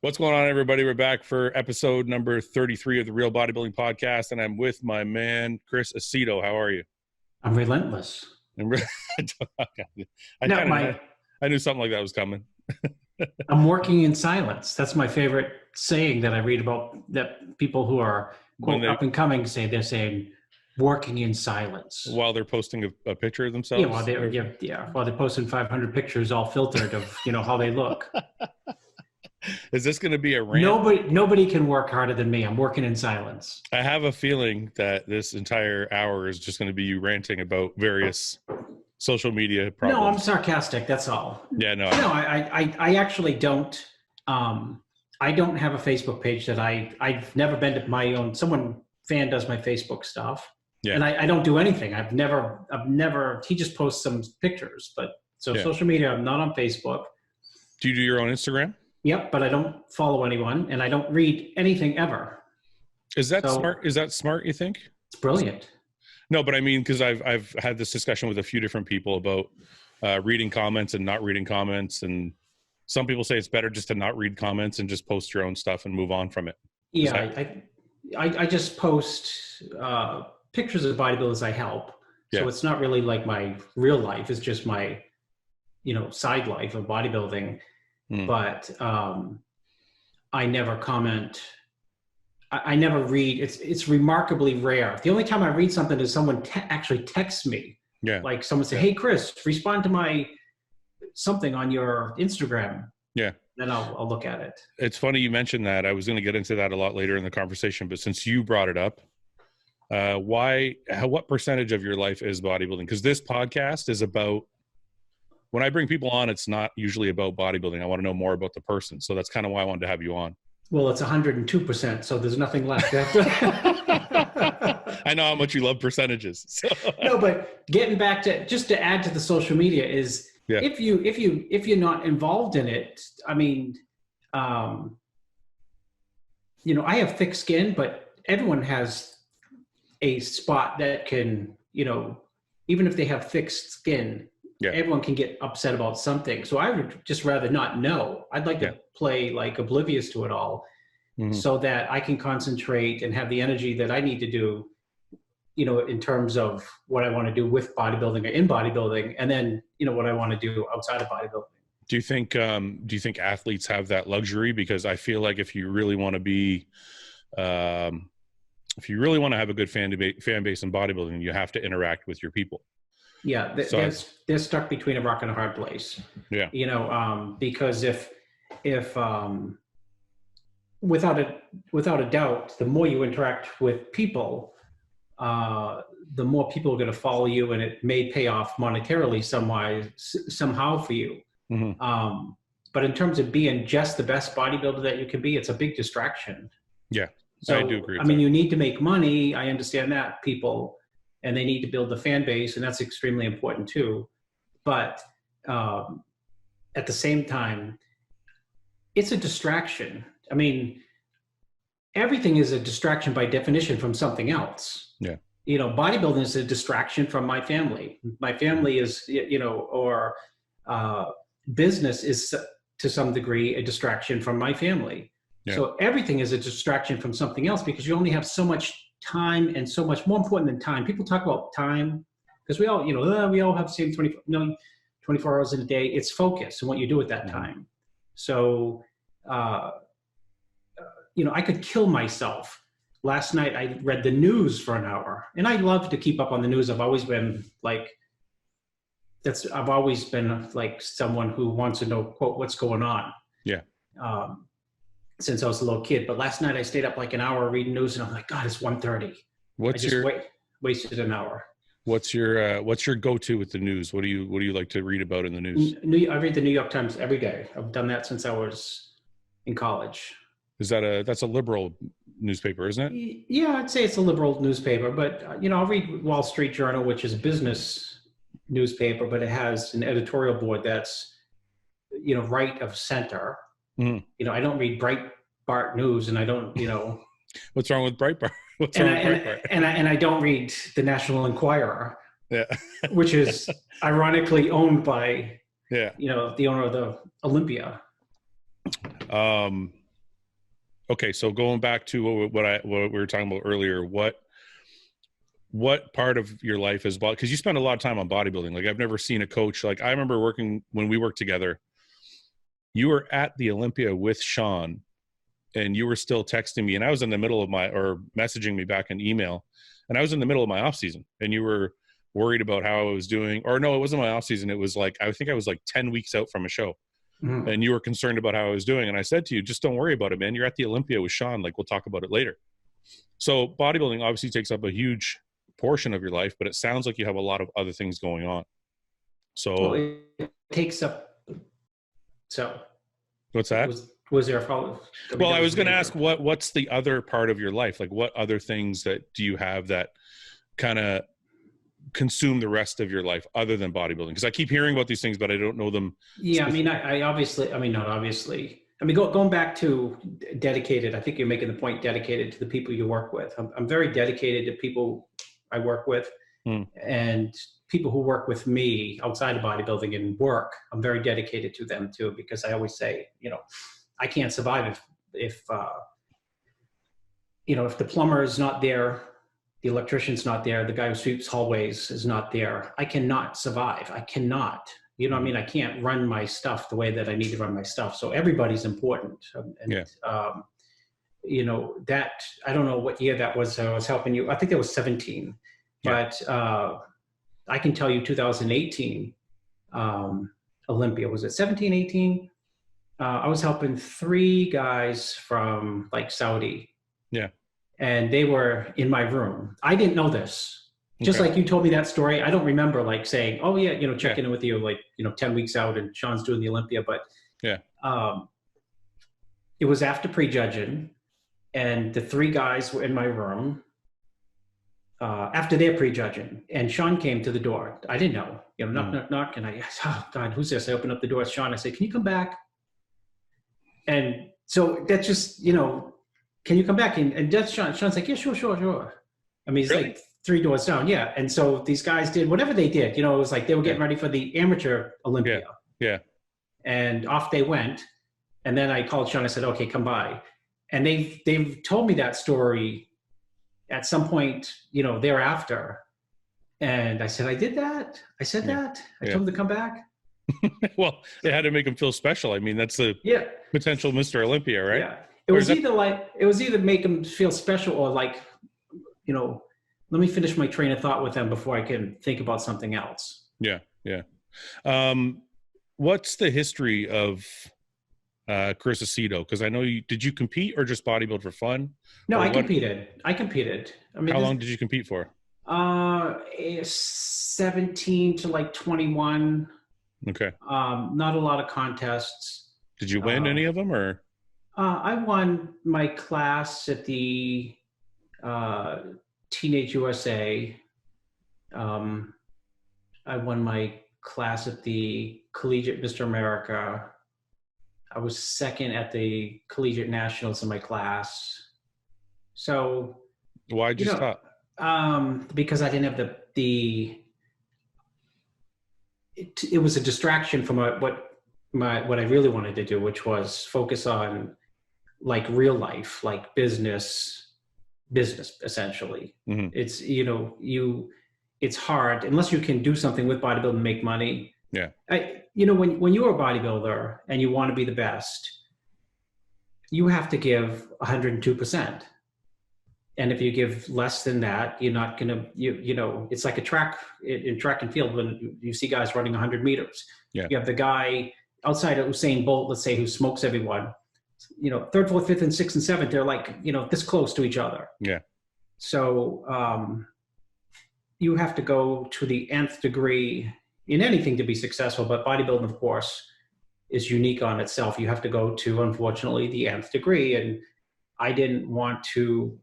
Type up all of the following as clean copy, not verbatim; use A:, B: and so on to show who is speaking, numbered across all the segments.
A: What's going on, everybody? We're back for episode number 33 of the Real Bodybuilding Podcast, and I'm with my man, Chris Aceto. How are you?
B: I'm relentless.
A: I knew something like that was coming.
B: I'm working in silence. That's my favorite saying that I read about, that people who are quote, up and coming say. They're saying working in silence
A: while they're posting a picture of themselves.
B: While they're posting 500 pictures all filtered of how they look.
A: Is this going to be a rant?
B: Nobody can work harder than me. I'm working in silence.
A: I have a feeling that this entire hour is just going to be you ranting about various social media problems.
B: No, I'm sarcastic. That's all.
A: Yeah, no.
B: I actually don't. I don't have a Facebook page that I've never been to my own. Fan does my Facebook stuff.
A: Yeah.
B: And I don't do anything. I've never, he just posts some pictures, social media, I'm not on Facebook.
A: Do you do your own Instagram?
B: Yep, but I don't follow anyone, and I don't read anything ever.
A: Is that smart? Is that smart, you think?
B: It's brilliant.
A: No, but I mean, because I've had this discussion with a few different people about reading comments and not reading comments, and some people say it's better just to not read comments and just post your own stuff and move on from it.
B: Yeah, I just post pictures of bodybuilders I help. So it's not really like my real life. It's just my, side life of bodybuilding. But I never comment. I never read. It's remarkably rare. The only time I read something is someone actually texts me.
A: Yeah.
B: Like someone say, "Hey, Chris, respond to my something on your Instagram."
A: Yeah.
B: Then I'll look at it.
A: It's funny you mentioned that. I was going to get into that a lot later in the conversation, but since you brought it up, what percentage of your life is bodybuilding? Because this podcast is about. When I bring people on, it's not usually about bodybuilding. I want to know more about the person. So that's kind of why I wanted to have you on.
B: Well, it's 102%, so there's nothing left.
A: I know how much you love percentages. So.
B: No, but getting back to add to the social media is if you're not involved in it, I mean, I have thick skin, but everyone has a spot that can, even if they have thick skin, everyone can get upset about something. So I would just rather not know. I'd like to play like oblivious to it all so that I can concentrate and have the energy that I need to do, in terms of what I want to do with bodybuilding or in bodybuilding, and then, what I want to do outside of bodybuilding.
A: Do you think athletes have that luxury? Because I feel like if you really want to be, if you really want to have a good fan base in bodybuilding, you have to interact with your people.
B: Yeah, they're stuck between a rock and a hard place.
A: Yeah,
B: because if without a doubt, the more you interact with people, the more people are going to follow you, and it may pay off monetarily somehow for you. Mm-hmm. But in terms of being just the best bodybuilder that you can be, it's a big distraction.
A: Yeah,
B: so,
A: I do agree.
B: I mean, you need to make money. I understand that, people. And they need to build the fan base, and that's extremely important too. But at the same time, it's a distraction. I mean, everything is a distraction by definition from something else.
A: Yeah.
B: Bodybuilding is a distraction from my family. My family is, or business is to some degree a distraction from my family. Yeah. So everything is a distraction from something else because you only have so much time, and so much more important than time. People talk about time because we all, we all have the same 24 hours in a day. It's focus and what you do at that time. So, I could kill myself. Last night I read the news for an hour, and I love to keep up on the news. I've always been like someone who wants to know, quote, what's going on.
A: Yeah.
B: Since I was a little kid, but last night I stayed up like an hour reading news, and I'm like, God, it's 1:30. Wasted an hour.
A: What's your go-to with the news? What do you like to read about in the news?
B: I read the New York Times every day. I've done that since I was in college.
A: That's a liberal newspaper, isn't it?
B: Yeah, I'd say it's a liberal newspaper, but I'll read Wall Street Journal, which is a business newspaper, but it has an editorial board that's right of center. Mm-hmm. I don't read Breitbart News, and I don't,
A: What's wrong with Breitbart?
B: And I don't read the National Enquirer.
A: Yeah.
B: Which is ironically owned by,
A: the
B: owner of the Olympia.
A: Okay, so going back to what we were talking about earlier, what part of your life is body? Because you spend a lot of time on bodybuilding. Like, I've never seen a coach. Like, I remember working when we worked together. You were at the Olympia with Sean, and you were still texting me, and I was in the middle of or messaging me back in email, and I was in the middle of my off season, and you were worried about how I was doing. Or no, it wasn't my off season. It was like, I think I was like 10 weeks out from a show. And you were concerned about how I was doing. And I said to you, just don't worry about it, man. You're at the Olympia with Sean. Like, we'll talk about it later. So bodybuilding obviously takes up a huge portion of your life, but it sounds like you have a lot of other things going on. So
B: well, it takes up. So
A: what's that?
B: Was there a follow?
A: Well, I was going to ask what's the other part of your life? Like, what other things that do you have that kind of consume the rest of your life other than bodybuilding? Because I keep hearing about these things, but I don't know them.
B: Yeah, I mean, I obviously, I mean, not obviously. I mean, going back to dedicated, I think you're making the point, dedicated to the people you work with. I'm very dedicated to people I work with, and people who work with me outside of bodybuilding and work. I'm very dedicated to them too, because I always say, you know, I can't survive if you know, if the plumber is not there, the electrician's not there, the guy who sweeps hallways is not there, I cannot survive. I cannot, you know what I mean? I can't run my stuff the way that I need to run my stuff. So everybody's important. And, you know, that, I don't know what year that was. I was helping you. I think that was 17, but I can tell you 2018, Olympia, was it 17, 18? I was helping 3 guys from like Saudi.
A: Yeah.
B: And they were in my room. I didn't know this. Just like you told me that story, I don't remember like saying, oh yeah, you know, checking in with you like, you know, 10 weeks out and Sean's doing the Olympia, but it was after prejudging, and the 3 guys were in my room after their prejudging, and Sean came to the door. I didn't know, you know, knock, knock, knock. And I, oh God, who's this? I opened up the door. It's Sean. I said, can you come back? And so that's just, you know, can you come back? And that's Sean. Sean's like, yeah, sure, sure, sure. I mean, he's like 3 doors down. Yeah. And so these guys did whatever they did, you know, it was like they were getting ready for the amateur Olympia.
A: Yeah.
B: And off they went. And then I called Sean. I said, okay, come by. And they've told me that story at some point, you know, thereafter. And I said, I did that. I said that. I told him to come back.
A: Well, it had to make him feel special. I mean, that's the potential Mr. Olympia, right?
B: Yeah. It was either make them feel special or like, you know, let me finish my train of thought with them before I can think about something else.
A: Yeah. Yeah. What's the history of Chris Aceto? Because I know did you compete or just bodybuild for fun?
B: No, I competed. I mean,
A: how long did you compete for?
B: 17 to like 21.
A: Okay.
B: Not a lot of contests.
A: Did you win any of them or?
B: I won my class at the Teenage USA. I won my class at the Collegiate Mr. America. I was second at the Collegiate Nationals in my class. So
A: why'd you stop?
B: Because I didn't have it was a distraction from what I really wanted to do, which was focus on like real life, like business essentially. It's, you know, it's hard unless you can do something with bodybuilding and make money.
A: Yeah.
B: You know, when you're a bodybuilder and you want to be the best, you have to give 102%. And if you give less than that, you're not gonna, you know, it's like a track in track and field when you see guys running 100 meters.
A: Yeah.
B: You have the guy outside of Usain Bolt, let's say, who smokes everyone. You know, 3rd, 4th, 5th, and 6th and 7th, they're like, you know, this close to each other.
A: Yeah.
B: So you have to go to the nth degree in anything to be successful, but bodybuilding, of course, is unique on itself. You have to go to, unfortunately, the nth degree. And I didn't want to,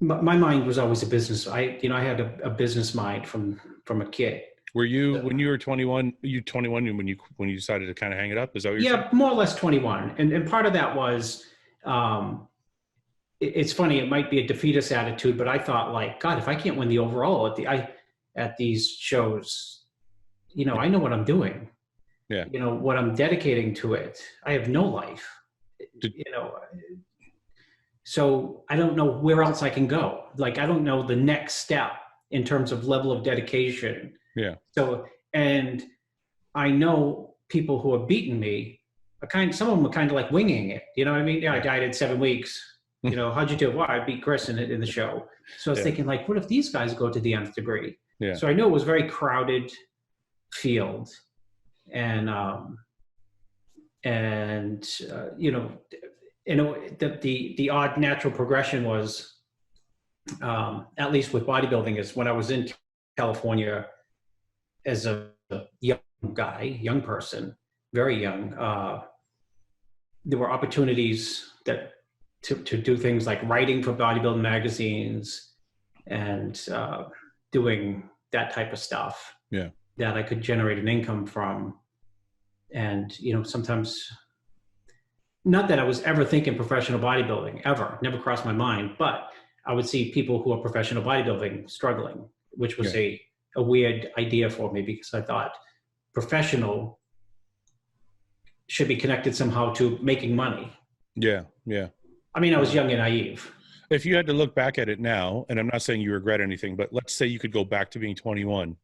B: my mind was always a business. I had a business mind from a kid.
A: Were you, when you were 21, when you decided to kind of hang it up? Is that what you're saying?
B: More or less 21. And part of that was, it's funny, it might be a defeatist attitude, but I thought like, God, if I can't win the overall at these shows, you know, I know what I'm doing.
A: Yeah.
B: You know, what I'm dedicating to it, I have no life, you know, so I don't know where else I can go. Like, I don't know the next step in terms of level of dedication.
A: Yeah.
B: So, and I know people who have beaten me are some of them are kind of like winging it. You know what I mean? Yeah, I died in 7 weeks. You know, how'd you do? Well, I beat Chris in the show. So I was thinking, like, what if these guys go to the nth degree?
A: Yeah.
B: So I know it was a very crowded field, and you know, the odd natural progression was, at least with bodybuilding, is when I was in California as a young person, very young, there were opportunities to do things like writing for bodybuilding magazines and doing that type of stuff.
A: Yeah.
B: That I could generate an income from. And, you know, sometimes, not that I was ever thinking professional bodybuilding, ever, never crossed my mind, but I would see people who are professional bodybuilding struggling, which was a weird idea for me, because I thought professional should be connected somehow to making money.
A: Yeah. Yeah.
B: I mean, I was young and naive.
A: If you had to look back at it now, and I'm not saying you regret anything, but let's say you could go back to being 21,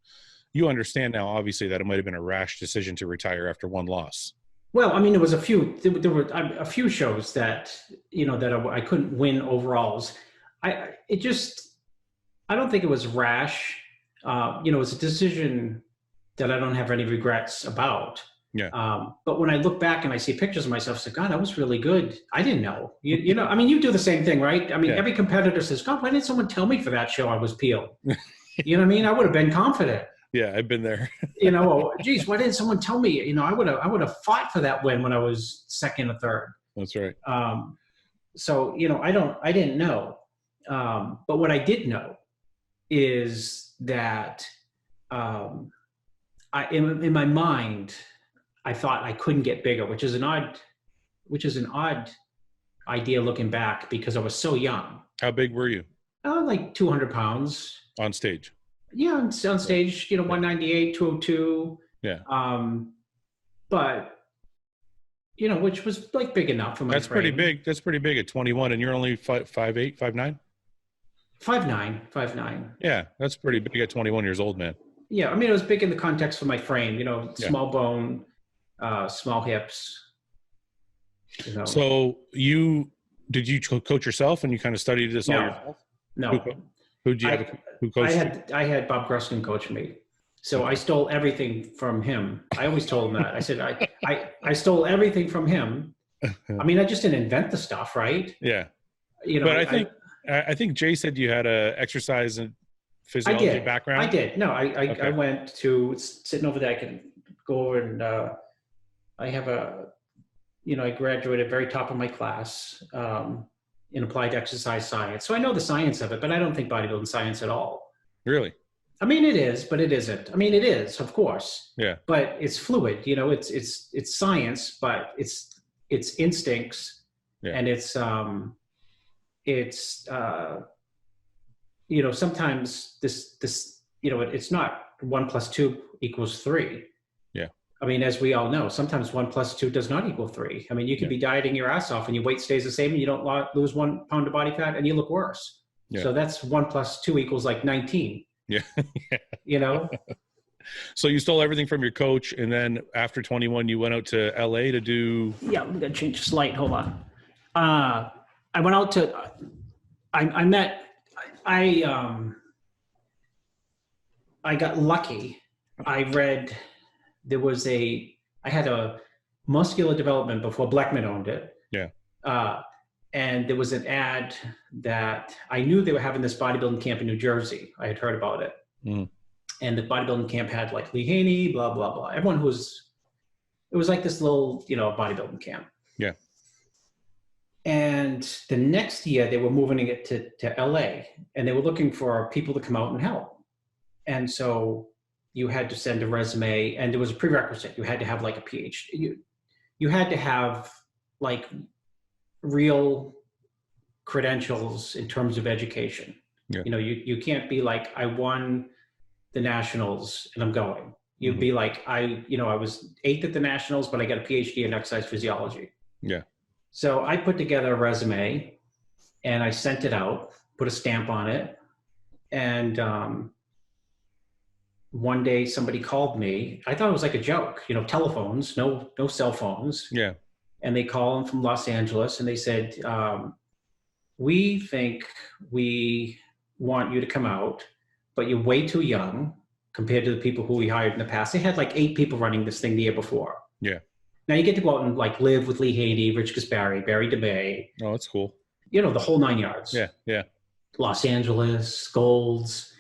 A: you understand now, obviously, that it might have been a rash decision to retire after one loss.
B: Well, I mean, there were a few shows that, you know, that I couldn't win overalls. I don't think it was rash. You know, it's a decision that I don't have any regrets about.
A: Yeah.
B: But when I look back and I see pictures of myself, I say, God, that was really good. I didn't know. You know, I mean, you do the same thing, right? I mean, every competitor says, God, why didn't someone tell me for that show I was peeled? You know what I mean? I would have been confident.
A: Yeah, I've been there.
B: You know, geez, why didn't someone tell me? You know, I would have fought for that win when I was second or third.
A: That's right.
B: So, you know, I didn't know. But what I did know is that in my mind, I thought I couldn't get bigger, which is an odd idea looking back, because I was so young.
A: How big were you?
B: Like 200 pounds. On
A: stage?
B: Yeah, on stage, you know, 198, 202.
A: Yeah.
B: But, you know, which was like big enough for my
A: That's
B: frame.
A: pretty big. That's pretty big at 21, and you're only 5'8", 5'9"?
B: 5'9".
A: Yeah, that's pretty big at 21 years old, man.
B: Yeah, I mean, it was big in the context of my frame, you know, small bone, small hips. You know.
A: So did you coach yourself, and you kind of studied this all yourself?
B: No.
A: Who coached?
B: I had Bob Gruskin coach me. So I stole everything from him. I always told him that. I said, I stole everything from him. I mean, I just didn't invent the stuff, right?
A: Yeah.
B: You know,
A: but I think Jay said you had a exercise and physiology background.
B: I did. No, I went to, sitting over there, I can go over and I have I graduated very top of my class in applied exercise science. So I know the science of it, but I don't think bodybuilding science at all.
A: Really?
B: I mean, it is, but it isn't. I mean, it is, of course.
A: Yeah. But
B: it's fluid. You know, it's science, but it's instincts, and it's you know, sometimes this you know, it's not 1 + 2 = 3.
A: Yeah.
B: I mean, as we all know, sometimes 1 + 2 does not equal 3. I mean, you could be dieting your ass off and your weight stays the same and you don't lose 1 pound of body fat and you look worse. Yeah. So that's 1 + 2 = like 19.
A: Yeah.
B: You know?
A: So you stole everything from your coach, and then after 21, you went out to LA to do.
B: Yeah, I'm gonna change this light. Hold on. I went out to. I got lucky. I had a muscular development before Blackman owned it.
A: Yeah.
B: And there was an ad that I knew they were having this bodybuilding camp in New Jersey. I had heard about it. Mm. And the bodybuilding camp had like Lee Haney, blah, blah, blah. It was like this little, you know, bodybuilding camp.
A: Yeah.
B: And the next year they were moving it to LA, and they were looking for people to come out and help. And so you had to send a resume, and there was a prerequisite. You had to have like a PhD. You had to have like real credentials in terms of education. Yeah. You know, you can't be like, I won the nationals and I'm going. You'd be like, I was 8th at the nationals, but I got a PhD in exercise physiology.
A: Yeah.
B: So I put together a resume and I sent it out, put a stamp on it. And one day somebody called me. I thought it was like a joke, telephones, no cell phones.
A: Yeah.
B: And they called from Los Angeles and they said, we think we want you to come out, but you're way too young compared to the people who we hired in the past. They had like 8 people running this thing the year before.
A: Yeah.
B: Now you get to go out and like live with Lee Haney, Rich Gaspari, Barry DeBay.
A: Oh, that's cool.
B: The whole 9 yards.
A: Yeah. Yeah.
B: Los Angeles, Golds.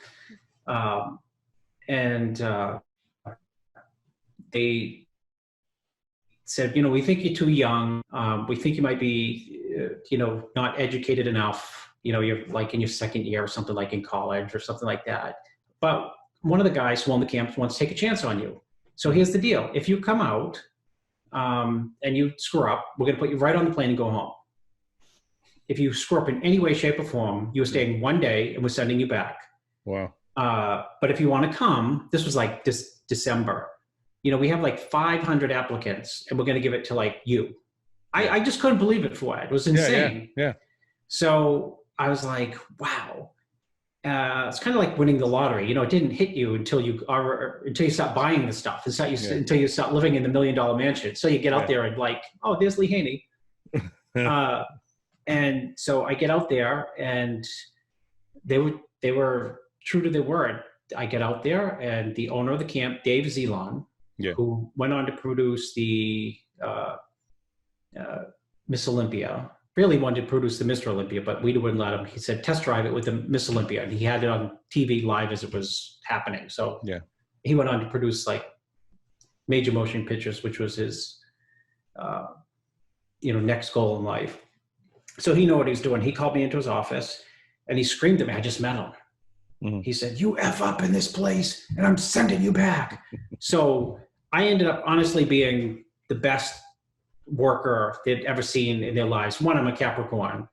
B: They said, we think you're too young. We think you might be, not educated enough. You're like in your 2nd year or something, like in college or something like that. But one of the guys who owned the camp wants to take a chance on you. So here's the deal. If you come out and you screw up, we're going to put you right on the plane and go home. If you screw up in any way, shape, or form, you're staying 1 day and we're sending you back.
A: Wow.
B: But if you want to come, this was like this December. We have like 500 applicants and we're going to give it to like you. I just couldn't believe it, Fouad. It was insane.
A: Yeah.
B: So I was like, wow. It's kind of like winning the lottery. It didn't hit you until you start buying the stuff. Until you start living in the $1 million mansion. So you get out there and like, oh, there's Lee Haney. And so I get out there and they were true to their word. I get out there and the owner of the camp, Dave Zelon, who went on to produce the Miss Olympia, really wanted to produce the Mr. Olympia, but we wouldn't let him. He said, test drive it with the Miss Olympia. And he had it on TV live as it was happening. So he went on to produce like Major Motion Pictures, which was his, next goal in life. So he knew what he was doing. He called me into his office and he screamed at me. I just met him. Mm-hmm. He said, you F up in this place and I'm sending you back. So I ended up honestly being the best worker they'd ever seen in their lives. One, I'm a Capricorn,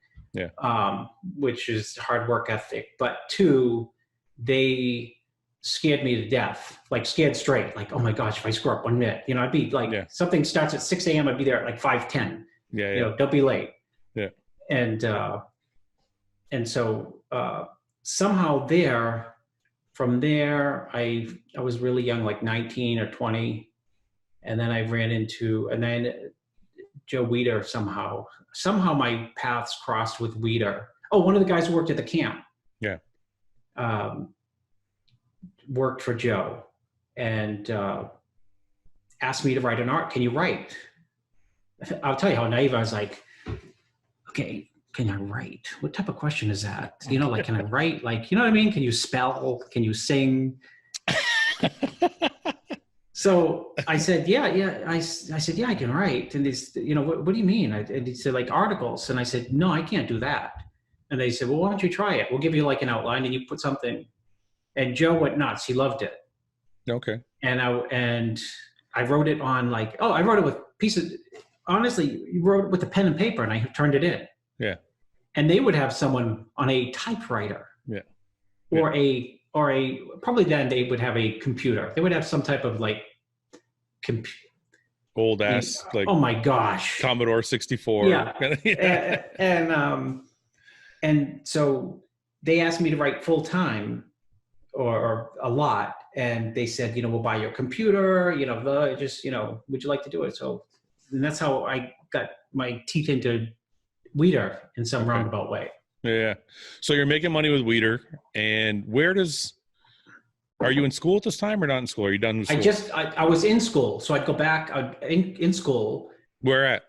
B: which is hard work ethic. But 2, they scared me to death, like scared straight. Like, oh my gosh, if I screw up 1 minute, I'd be like, something starts at 6 a.m. I'd be there at like 5:10. Don't be late. Yeah. And so somehow from there, I was really young, like 19 or 20. And then I ran into, Joe Weider somehow my paths crossed with Weider. Oh, one of the guys who worked at the camp. Yeah. Worked for Joe and asked me to write an art. Can you write? I'll tell you how naive I was. Like, okay, can I write? What type of question is that? Like, can I write? Like, you know what I mean? Can you spell? Can you sing? So I said, yeah. I said, yeah, I can write. And he's, what do you mean? And he said, like articles. And I said, no, I can't do that. And they said, well, why don't you try it? We'll give you like an outline and you put something. And Joe went nuts. He loved it. Okay. And I wrote it on like, I wrote it with pieces. Honestly, you wrote it with a pen and paper and I turned it in. Yeah. And they would have someone on a typewriter. Yeah. Or probably then they would have a computer. They would have some type of like
A: old ass, like,
B: oh my gosh,
A: Commodore 64.
B: Yeah. And so they asked me to write full time or a lot. And they said, we'll buy your computer, just, would you like to do it? So, and that's how I got my teeth into Weider in some roundabout way.
A: Yeah. So you're making money with Weider, and are you in school at this time or not in school? Are you done with school?
B: I was in school. So I'd go back in school.
A: Where at?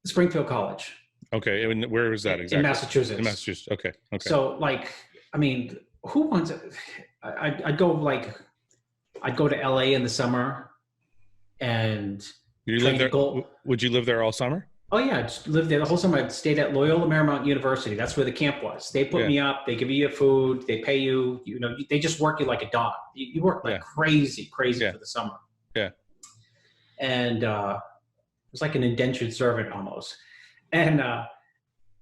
B: Springfield College.
A: Okay. And where was that exactly?
B: In Massachusetts.
A: In Massachusetts. Okay.
B: So like, I mean, who wants it? I'd go to LA in the summer and
A: you live there. Would you live there all summer?
B: Oh yeah, I just lived there the whole summer. I stayed at Loyola Marymount University. That's where the camp was. They put me up. They give you your food. They pay you. They just work you like a dog. You work like crazy for the summer. Yeah. And it was like an indentured servant almost. And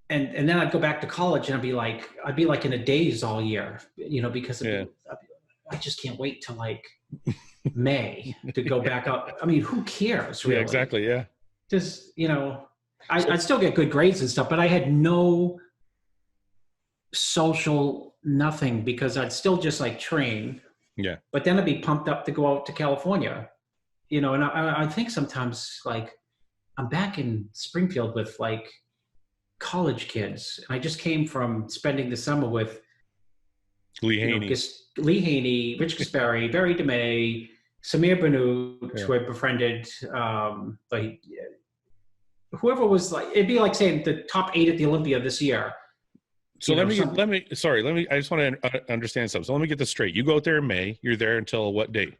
B: then I'd go back to college and I'd be like in a daze all year, because I just can't wait to like May to go back up. I mean, who cares, really?
A: Yeah, exactly. Yeah.
B: Just, you know, I'd still get good grades and stuff, but I had no social nothing, because I'd still just like train.
A: Yeah.
B: But then I'd be pumped up to go out to California, you know, and I think sometimes like I'm back in Springfield with like college kids. And I just came from spending the summer with
A: Lee Haney,
B: Rich Gaspari, Barry DeMay, Samir Banout, who I befriended, like whoever was like, it'd be like saying the top 8 at the Olympia this year.
A: So I just want to understand something. So let me get this straight. You go out there in May, you're there until what date?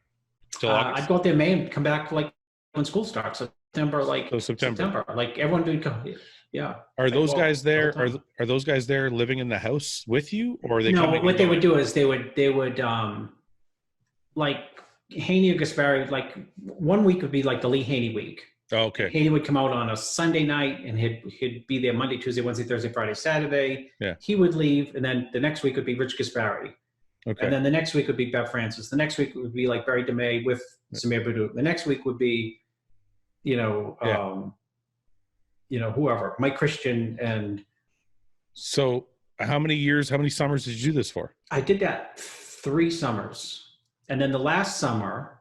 A: Till August?
B: I'd go out there in May and come back like when school starts, September, September, like everyone would come. Yeah.
A: Are those guys there? Are those guys there living in the house with you, or are they?
B: No, what they would do is they would like Haney or Gaspari, like 1 week would be like the Lee Haney week.
A: Oh, okay.
B: Haney would come out on a Sunday night, and he'd be there Monday, Tuesday, Wednesday, Thursday, Friday, Saturday.
A: Yeah.
B: He would leave, and then the next week would be Rich Gaspari.
A: Okay.
B: And then the next week would be Bev Francis. The next week would be like Barry DeMay with Samir Banout. The next week would be, whoever, Mike Christian. And
A: so how many summers did you do this for?
B: I did that 3 summers. And then the last summer,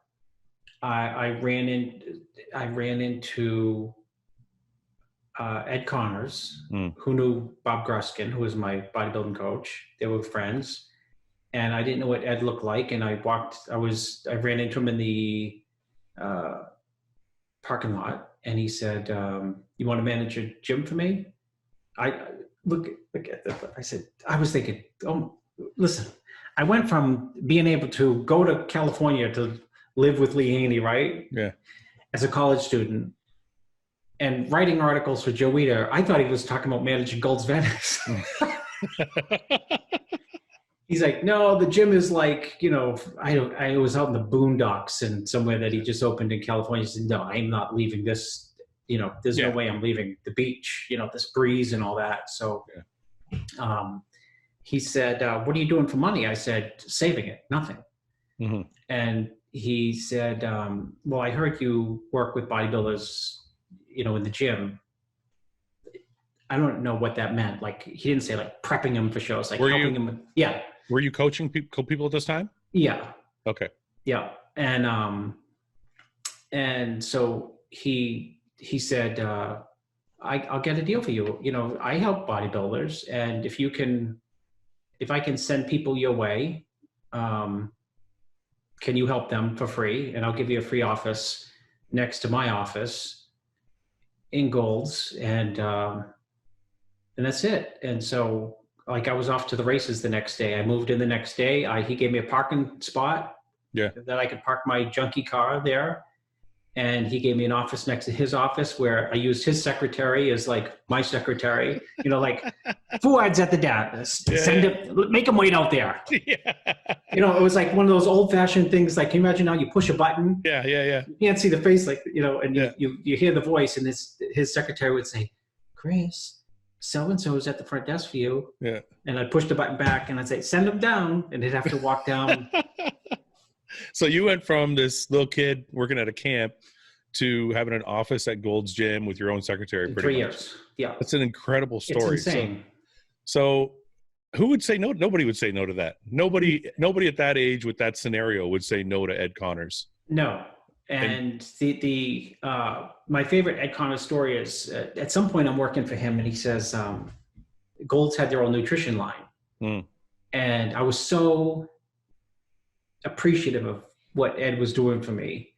B: I ran into Ed Connors, who knew Bob Gruskin, who was my bodybuilding coach. They were friends, and I didn't know what Ed looked like. And I ran into him in the parking lot, and he said, "You want to manage a gym for me?" I look at that. I was thinking, oh, listen, I went from being able to go to California to live with Lee Haney, right?
A: Yeah.
B: As a college student, and writing articles for Joe Weider. I thought he was talking about managing Gold's Venice. He's like, no, the gym is like, I was out in the boondocks and somewhere that he just opened in California. He said, no, I'm not leaving this, there's no way I'm leaving the beach, this breeze and all that. So he said, what are you doing for money? I said, saving it, nothing. Mm-hmm. And he said, well, I heard you work with bodybuilders, in the gym. I don't know what that meant. Like, he didn't say like prepping them for shows, like helping them. Yeah.
A: Were you coaching people at this time?
B: Yeah.
A: Okay.
B: Yeah. And so he said, I'll get a deal for you. I help bodybuilders, and if I can send people your way, can you help them for free? And I'll give you a free office next to my office in Gold's, and that's it. And so, like, I was off to the races the next day. I moved in the next day. He gave me a parking spot that I could park my junky car there. And he gave me an office next to his office where I used his secretary as like my secretary, like Fuad's at the desk, make him wait out there. Yeah. It was like one of those old fashioned things. Like, can you imagine how you push a button?
A: Yeah.
B: You can't see the face, like, and you hear the voice, and his secretary would say, Chris, so-and-so is at the front desk for you. Yeah. And I'd push the button back and I'd say, send him down. And he'd have to walk down.
A: So you went from this little kid working at a camp to having an office at Gold's Gym with your own secretary.
B: In 3 years. Yeah.
A: That's an incredible story.
B: It's insane.
A: So who would say no? Nobody would say no to that. Nobody at that age with that scenario would say no to Ed Connors.
B: No. And my favorite Ed Connors story is at some point I'm working for him, and he says, Gold's had their own nutrition line. And I was so appreciative of what Ed was doing for me.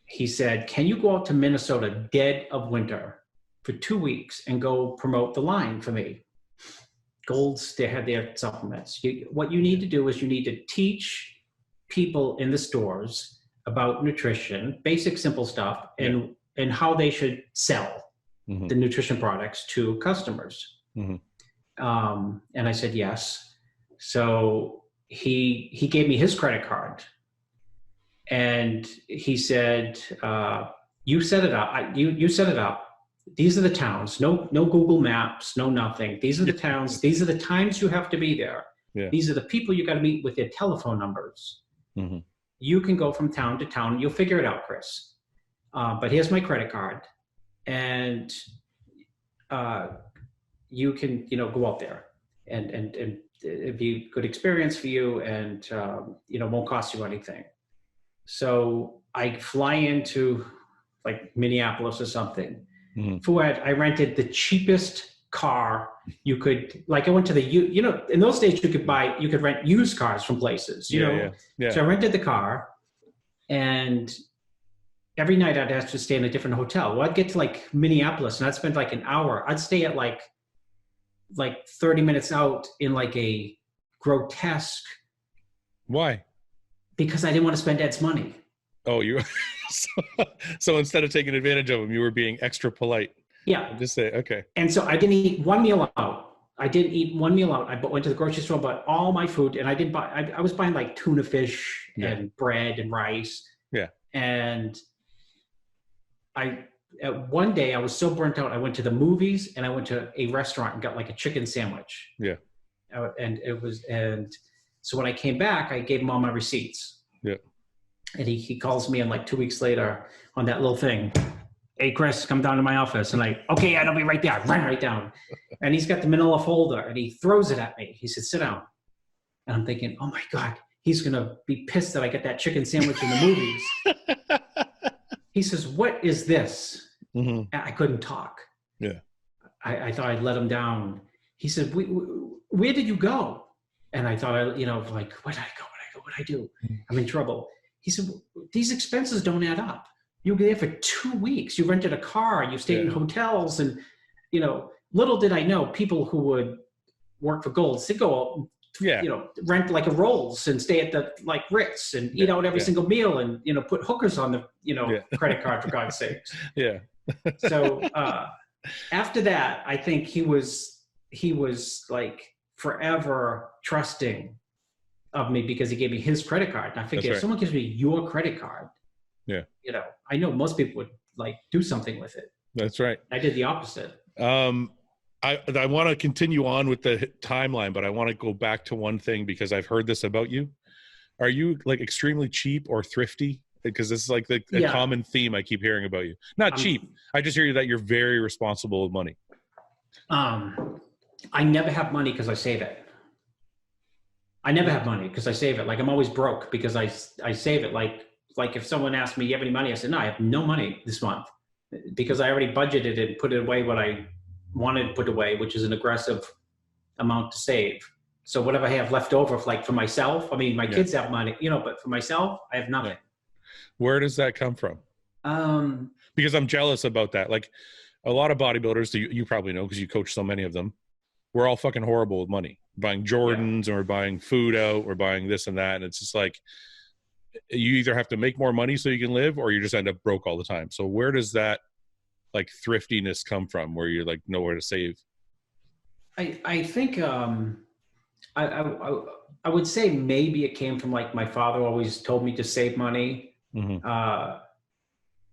B: He said, can you go out to Minnesota dead of winter for 2 weeks and go promote the line for me? Gold's, they had their supplements. What you need to do is you need to teach people in the stores about nutrition, basic, simple stuff, and how they should sell the nutrition products to customers. And I said, yes. So he gave me his credit card, and he said, you set it up. You set it up. These are the towns. No Google Maps, no nothing. These are the towns. These are the times you have to be there. Yeah. These are the people you got to meet with their telephone numbers. you can go from town to town. You'll figure it out, Chris. But here's my credit card. And you can, go out there and it'd be a good experience for you, and, won't cost you anything. So I fly into like Minneapolis or something. Fuad, I rented the cheapest car you could. Like I went to the, in those days you could rent used cars from places,
A: Yeah.
B: So I rented the car, and every night I'd have to stay in a different hotel. Well, I'd get to like Minneapolis and I'd spend like an hour. I'd stay at like 30 minutes out in like a grotesque.
A: Why?
B: Because I didn't want to spend Ed's money.
A: Oh, you. So instead of taking advantage of him, you were being extra polite.
B: Yeah.
A: Just say, okay.
B: And so I didn't eat one meal out. I went to the grocery store, bought all my food, and I was buying like tuna fish and bread and rice.
A: Yeah.
B: And one day I was so burnt out, I went to the movies and I went to a restaurant and got like a chicken sandwich.
A: Yeah.
B: And so when I came back, I gave him all my receipts.
A: Yeah.
B: And he calls me in like 2 weeks later on that little thing. Hey, Chris, come down to my office. And okay, I'll be right there. I run right down. And he's got the manila folder and he throws it at me. He said, sit down. And I'm thinking, oh my God, he's going to be pissed that I get that chicken sandwich in the movies. He says, what is this? I couldn't talk.
A: Yeah.
B: I thought I'd let him down. He said, where did you go? And I thought, like, where'd I go? What'd I do? I'm in trouble. He said, these expenses don't add up. You were there for 2 weeks. You rented a car. You stayed in hotels. And, little did I know people who would work for Golds, they go, rent like a Rolls and stay at the like Ritz and eat out every single meal and, put hookers on the, credit card, for God's sakes.
A: Yeah.
B: So after that, I think he was like forever trusting of me because he gave me his credit card. And I figured if someone gives me your credit card, I know most people would like do something with it.
A: That's right.
B: I did the opposite.
A: I want to continue on with the timeline, but I want to go back to one thing because I've heard this about you. Are you like extremely cheap or thrifty? Because this is like a common theme I keep hearing about you. Not cheap. I just hear that you're very responsible with money.
B: I never have money because I save it. I never have money because I save it. Like I'm always broke because I save it. Like if someone asked me, you have any money? I said, no, I have no money this month because I already budgeted and put it away what I wanted to put away, which is an aggressive amount to save. So whatever I have left over, for myself, I mean, my kids have money, but for myself, I have nothing.
A: Where does that come from? Because I'm jealous about that. Like a lot of bodybuilders, you probably know because you coach so many of them, we're all fucking horrible with money. Buying Jordans or buying food out or buying this and that. And it's just like, you either have to make more money so you can live or you just end up broke all the time. So where does that like thriftiness come from where you're like nowhere to save?
B: I think I would say maybe it came from like my father always told me to save money.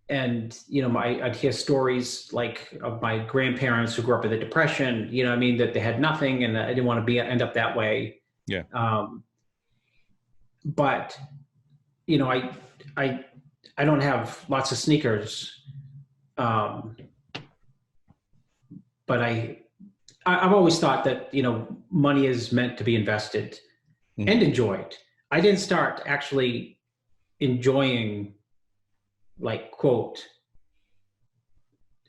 B: And, I'd hear stories like of my grandparents who grew up in the Depression, that they had nothing and I didn't want to end up that way.
A: Yeah.
B: But, I don't have lots of sneakers. But I've always thought that, money is meant to be invested and enjoyed. I didn't start actually enjoying like quote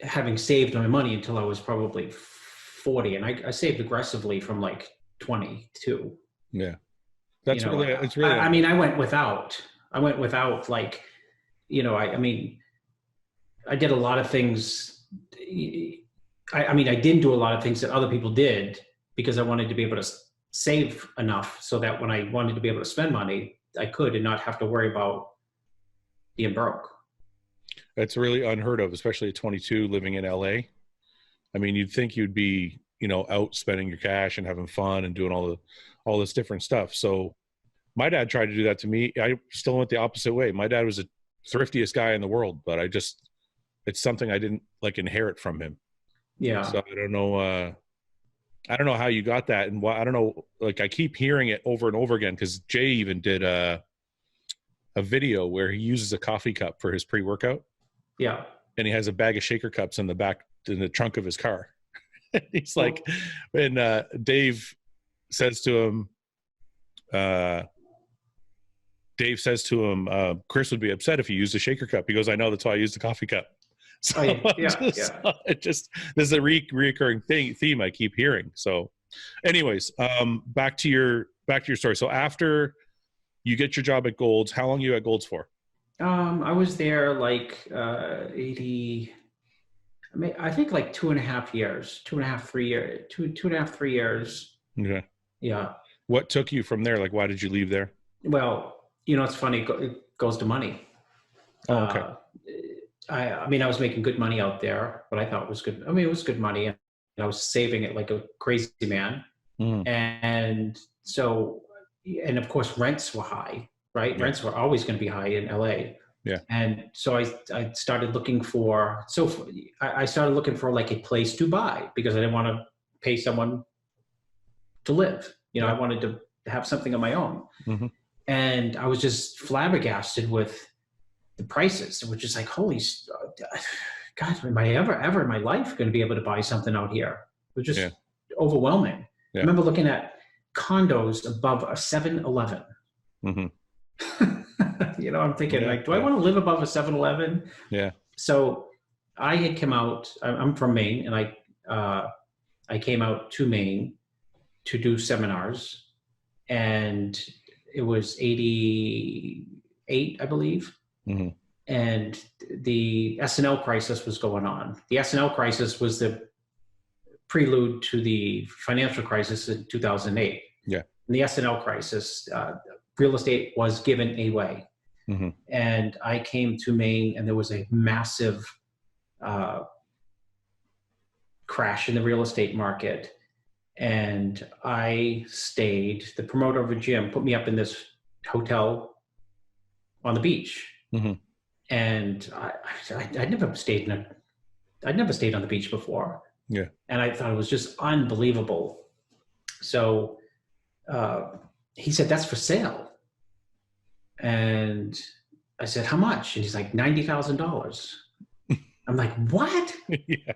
B: having saved my money until I was probably 40, and I saved aggressively from like 22.
A: Yeah, that's it's really.
B: I mean, I went without like, I mean, I did a lot of things. I mean, I didn't do a lot of things that other people did because I wanted to be able to save enough so that when I wanted to be able to spend money, I could and not have to worry about being broke.
A: That's really unheard of, especially at 22 living in LA. I mean, you'd think you'd be, out spending your cash and having fun and doing all this different stuff. So my dad tried to do that to me. I still went the opposite way. My dad was the thriftiest guy in the world, but it's something I didn't like inherit from him.
B: Yeah.
A: So I don't know how you got that. And I don't know, like I keep hearing it over and over again. Cause Jay even did, a video where he uses a coffee cup for his pre-workout.
B: Yeah.
A: And he has a bag of shaker cups in the trunk of his car. He's like, and Dave says to him, Chris would be upset if you used a shaker cup. He goes, I know, that's why I used the coffee cup. So this is a reoccurring theme I keep hearing. So anyways, back to your story. So after you get your job at Gold's, how long are you at Gold's for?
B: I was there like 80, I think like 2.5 years, 2.5, 3 years, 2.5, 3 years.
A: Okay.
B: Yeah.
A: What took you from there? Like, why did you leave there?
B: Well, it's funny. It goes to money.
A: Oh, okay.
B: I mean, I was making good money out there, but I thought it was good. I mean, it was good money, and I was saving it like a crazy man.
A: Mm.
B: And so, and of course, rents were high, right? Yeah. Rents were always going to be high in LA.
A: Yeah.
B: And so I started looking for, I started looking for like a place to buy, because I didn't want to pay someone to live. I wanted to have something of my own. Mm-hmm. And I was just flabbergasted with the prices. It was just like, holy God, am I ever in my life going to be able to buy something out here? It was just overwhelming. Yeah. I remember looking at condos above a 7-Eleven. Mm-hmm. I'm thinking, do I want to live above a 7-Eleven?
A: Yeah.
B: So I had come out, I'm from Maine, and I came out to Maine to do seminars, and it was 88, I believe. Mm-hmm. And the S&L crisis was going on. The S&L crisis was the prelude to the financial crisis in 2008.
A: Yeah.
B: In the S&L crisis, real estate was given away. Mm-hmm. And I came to Maine, and there was a massive crash in the real estate market. And I stayed. The promoter of a gym put me up in this hotel on the beach. Mm-hmm. And I'd never stayed on the beach before.
A: Yeah.
B: And I thought it was just unbelievable. So he said, that's for sale. And I said, how much? And he's like, $90,000. I'm like, what?
A: Yeah.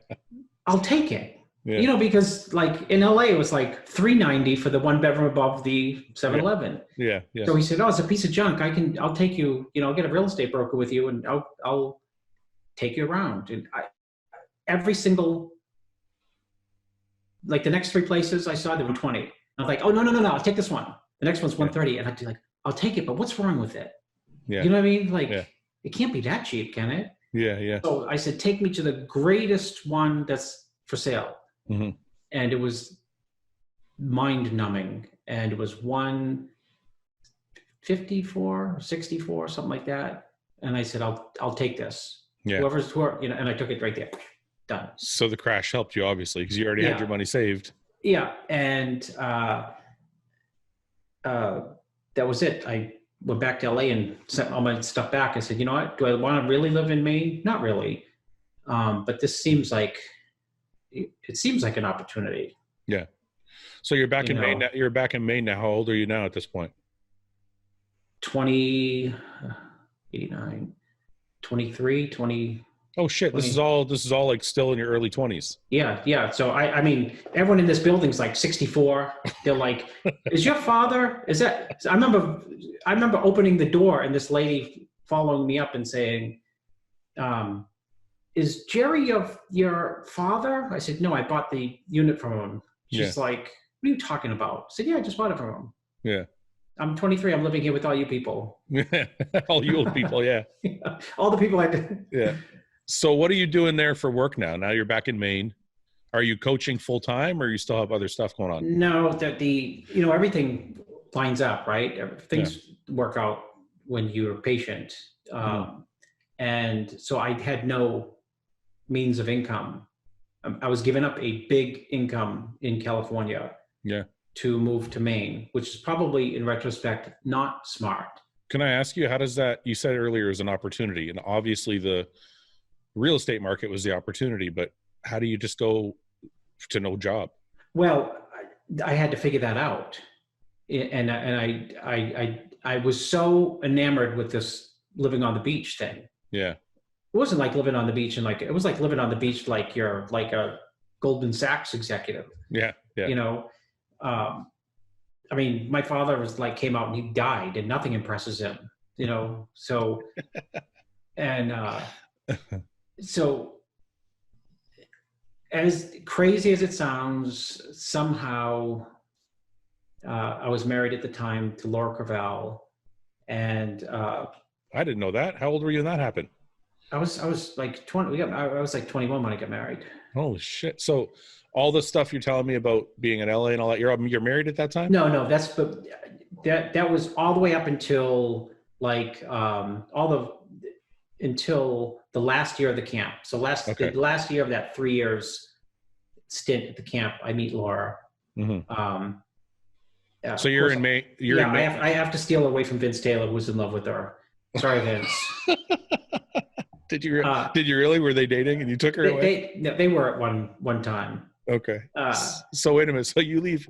B: I'll take it.
A: Yeah.
B: Because like in LA, it was like $390 for the 1-bedroom above the 7-Eleven.
A: Yeah. Yeah.
B: So he said, oh, it's a piece of junk. I'll take you, I'll get a real estate broker with you, and I'll take you around. And every single, like the next 3 places I saw, there were 20. I was like, oh, no, I'll take this one. The next one's 130. And I'd be like, I'll take it, but what's wrong with it?
A: Yeah.
B: You know what I mean? Like, it can't be that cheap, can it?
A: Yeah, yeah.
B: So I said, take me to the greatest one that's for sale. Mm-hmm. And it was mind-numbing. And it was 154, 64, something like that. And I said, I'll take this.
A: Yeah.
B: And I took it right there. Done.
A: So the crash helped you, obviously, because you already had your money saved.
B: Yeah. And that was it. I went back to LA and sent all my stuff back. I said, you know what? Do I want to really live in Maine? Not really. But this seems like, it seems like an opportunity.
A: Yeah. So you're back in Maine. You're back in Maine now. How old are you now at this point? 89, 23, 20. Oh shit. 20. This is all like still in your early 20s.
B: Yeah. Yeah. So I mean, everyone in this building's like 64. They're like, is your father, is that, I remember opening the door and this lady following me up and saying, is Jerry your father? I said, no, I bought the unit from him. She's like, what are you talking about? I said, yeah, I just bought it from him.
A: Yeah.
B: I'm 23. I'm living here with all you people.
A: All you old people. Yeah.
B: All the people I did.
A: Yeah. So what are you doing there for work now? Now you're back in Maine. Are you coaching full time, or you still have other stuff going on?
B: No, everything lines up, right? Things work out when you're patient. And so I had no means of income. I was giving up a big income in California to move to Maine, which is probably, in retrospect, not smart.
A: Can I ask you, how does that, you said earlier, is an opportunity, and obviously the real estate market was the opportunity, but how do you just go to no job? Well,
B: I had to figure that out. And I I was so enamored with this living on the beach thing.
A: Yeah.
B: It wasn't like living on the beach and like, it was like living on the beach like you're like a Goldman Sachs executive.
A: Yeah. Yeah.
B: You know, I mean, my father was like, came out and he died and nothing impresses him, you know? So, and so as crazy as it sounds, somehow I was married at the time to Laura Craval, and
A: I didn't know that. How old were you when that happened?
B: I was like 20. I was like 21 when I got married.
A: Holy shit! So all the stuff you're telling me about being in LA and all that, you're married at that time?
B: No, that was all the way up until like until the last year of the camp. So the last year of that 3 years stint at the camp, I meet Laura.
A: Mm-hmm. So you're in May.
B: I have to steal away from Vince Taylor, who's in love with her. Sorry, Vince.
A: Did you really? Were they dating and you took her away?
B: They were at one time.
A: Okay. So wait a minute. So you leave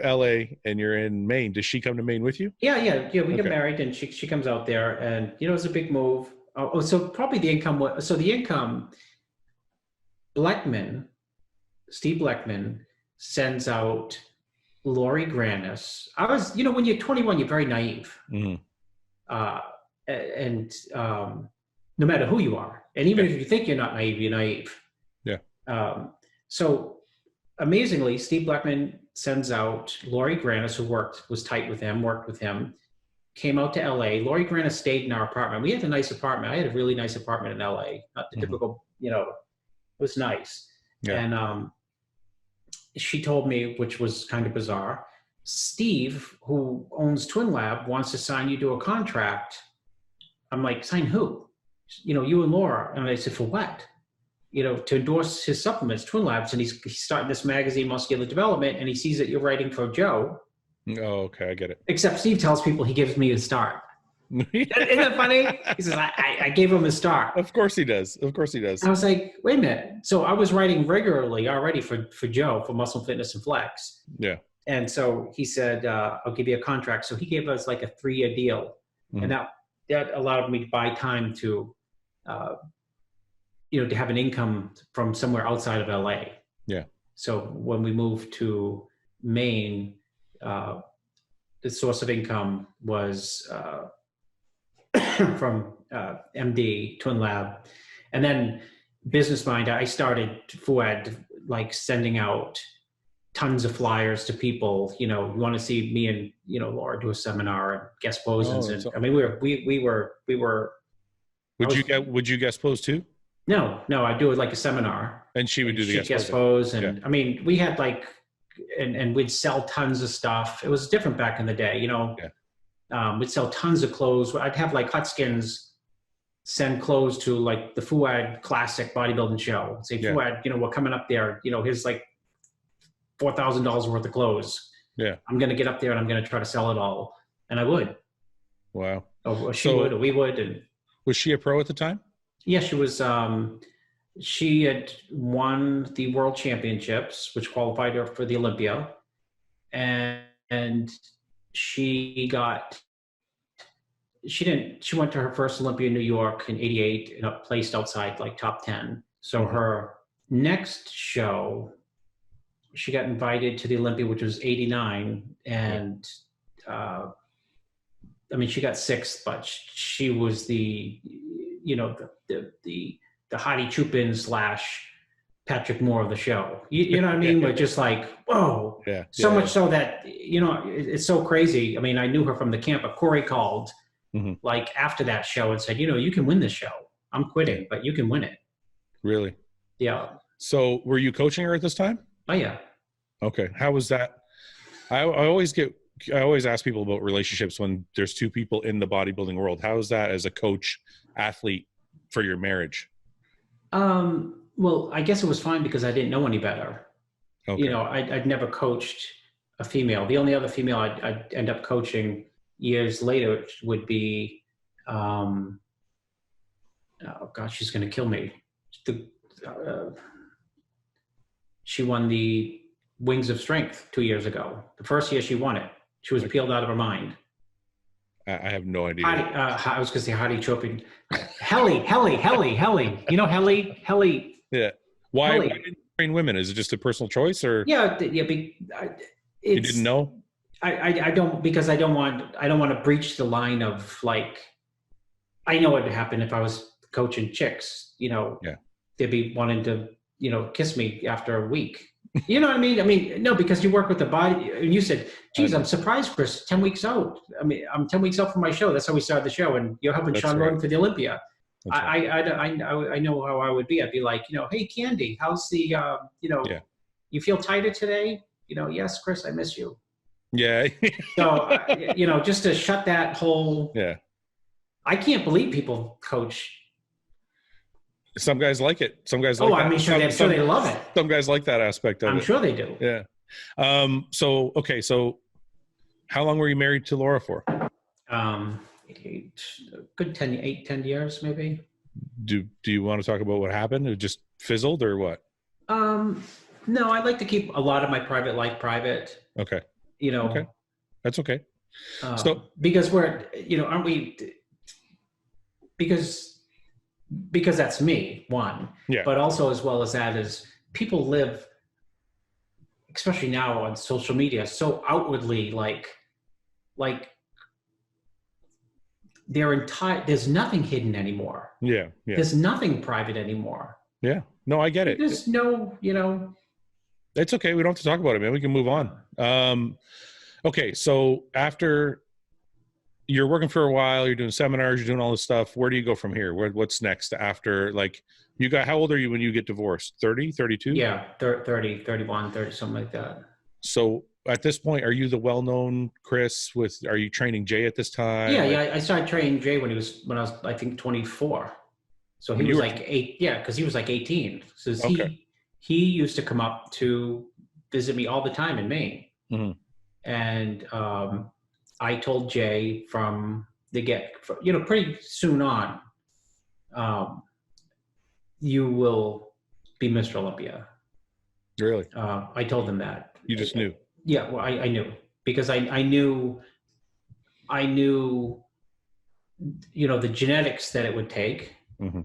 A: LA and you're in Maine. Does she come to Maine with you?
B: Yeah. We get married and she comes out there, and you know, it's a big move. So probably the income Steve Bleckman sends out Lori Granis. You know, when you're 21, you're very naive. Mm-hmm. And no matter who you are, and even if you think you're not naive, you're naive. Yeah. So amazingly, Steve Bleckman sends out Lori Granis, who was tight with him, worked with him, came out to LA. Lori Granis stayed in our apartment. We had a nice apartment. I had a really nice apartment in LA, not the typical, you know, it was nice. Yeah. And she told me, which was kind of bizarre, Steve, who owns Twin Lab, wants to sign you to a contract. I'm like, sign who? You know, you and Laura. And I said, for what? You know, to endorse his supplements, Twin Labs. And he's starting this magazine, Muscular Development, and he sees that you're writing for Joe.
A: Oh, okay, I get it.
B: Except Steve tells people he gives me a start. Isn't that funny? He says, I gave him a start.
A: Of course he does. Of course he does.
B: I was like, wait a minute. So I was writing regularly already for Joe, for Muscle Fitness and Flex. Yeah. And so he said, I'll give you a contract. So he gave us like a 3-year deal. Mm-hmm. And that allowed me to buy time to, you know, to have an income from somewhere outside of LA. Yeah. So when we moved to Maine, the source of income was from MD, Twin Lab. And then Business Mind, I started Fuad, like sending out tons of flyers to people, you know, you want to see me and, you know, Laura do a seminar and guest poses. And I mean, we were.
A: Would you guest pose too?
B: No, I'd do it like a seminar.
A: And she would do the
B: guest pose. And I mean, we had like, and we'd sell tons of stuff. It was different back in the day, you know. Yeah. We'd sell tons of clothes. I'd have like Hutskins send clothes to like the Fuad Classic Bodybuilding Show. Say, Fuad, you know, we're coming up there. You know, here's like $4,000 worth of clothes. Yeah. I'm going to get up there and I'm going to try to sell it all. And I would. Wow. Or she would, or we would. And
A: was she a pro at the time?
B: Yeah, she was. She had won the World Championships, which qualified her for the Olympia. And she went to her first Olympia in New York in '88 and placed outside like top 10. So her next show, she got invited to the Olympia, which was '89. And I mean, she got 6th, but she was the, you know, the Hadi Chupin / Patrick Moore of the show. You know what I mean? But just like, whoa. Yeah. So much so that, you know, it's so crazy. I mean, I knew her from the camp, but Corey called like after that show and said, you know, you can win this show. I'm quitting, but you can win it.
A: Really?
B: Yeah.
A: So were you coaching her at this time?
B: Oh, yeah.
A: Okay. How was that? I always ask people about relationships when there's 2 people in the bodybuilding world. How is that as a coach athlete for your marriage?
B: Well, I guess it was fine because I didn't know any better. Okay. You know, I'd never coached a female. The only other female I'd end up coaching years later would be, oh God, she's going to kill me. She won the Wings of Strength 2 years ago. The first year she won it, she was peeled out of her mind.
A: I have no idea.
B: I was going to say Hardy Chopin. Heli. You know Heli?
A: Yeah. Why didn't you train women? Is it just a personal choice, or
B: Yeah.
A: you didn't know?
B: I don't, because I don't want to breach the line of like, I know what would happen if I was coaching chicks,
A: Yeah.
B: they'd be wanting to, kiss me after a week. You know what I mean? I mean, no, because you work with the body, and you said, geez, I'm surprised, Chris, 10 weeks out. I mean, I'm 10 weeks out from my show. That's how we started the show. And you're helping Sean Roden for the Olympia. I know how I would be. I'd be like, hey, Candy, how's the, you feel tighter today? Yes, Chris, I miss you.
A: Yeah.
B: So, just to shut that whole, I can't believe people coach.
A: Some guys like it. Some guys like
B: I'm sure they love it.
A: Some guys like that aspect of it.
B: I'm sure they do.
A: Yeah. So how long were you married to Laura for?
B: Good 10 years, maybe.
A: Do you want to talk about what happened? It just fizzled or what?
B: No, I like to keep a lot of my private life private.
A: Okay.
B: Okay.
A: That's okay.
B: Because we're, aren't we, because that's me, one.
A: Yeah.
B: But also, as well as that, is people live, especially now on social media, so outwardly like there's nothing hidden anymore.
A: Yeah.
B: There's nothing private anymore.
A: Yeah. No, I get it.
B: There's no,
A: It's okay. We don't have to talk about it, man. We can move on. Okay. So after you're working for a while, you're doing seminars, you're doing all this stuff. Where do you go from here? What's next after, like, how old are you when you get divorced? 30, 32?
B: Yeah. 30, 31, 30, something like that.
A: So at this point, are you the well-known Chris are you training Jay at this time?
B: Yeah. I started training Jay when I was, I think 24. So he was like 8. Yeah. Cause he was like 18. So he used to come up to visit me all the time in Maine. Mm-hmm. And, I told Jay from the pretty soon on, you will be Mr. Olympia.
A: Really?
B: I told him that.
A: You just knew?
B: Yeah, well, I knew, because I knew, the genetics that it would take. Mm-hmm.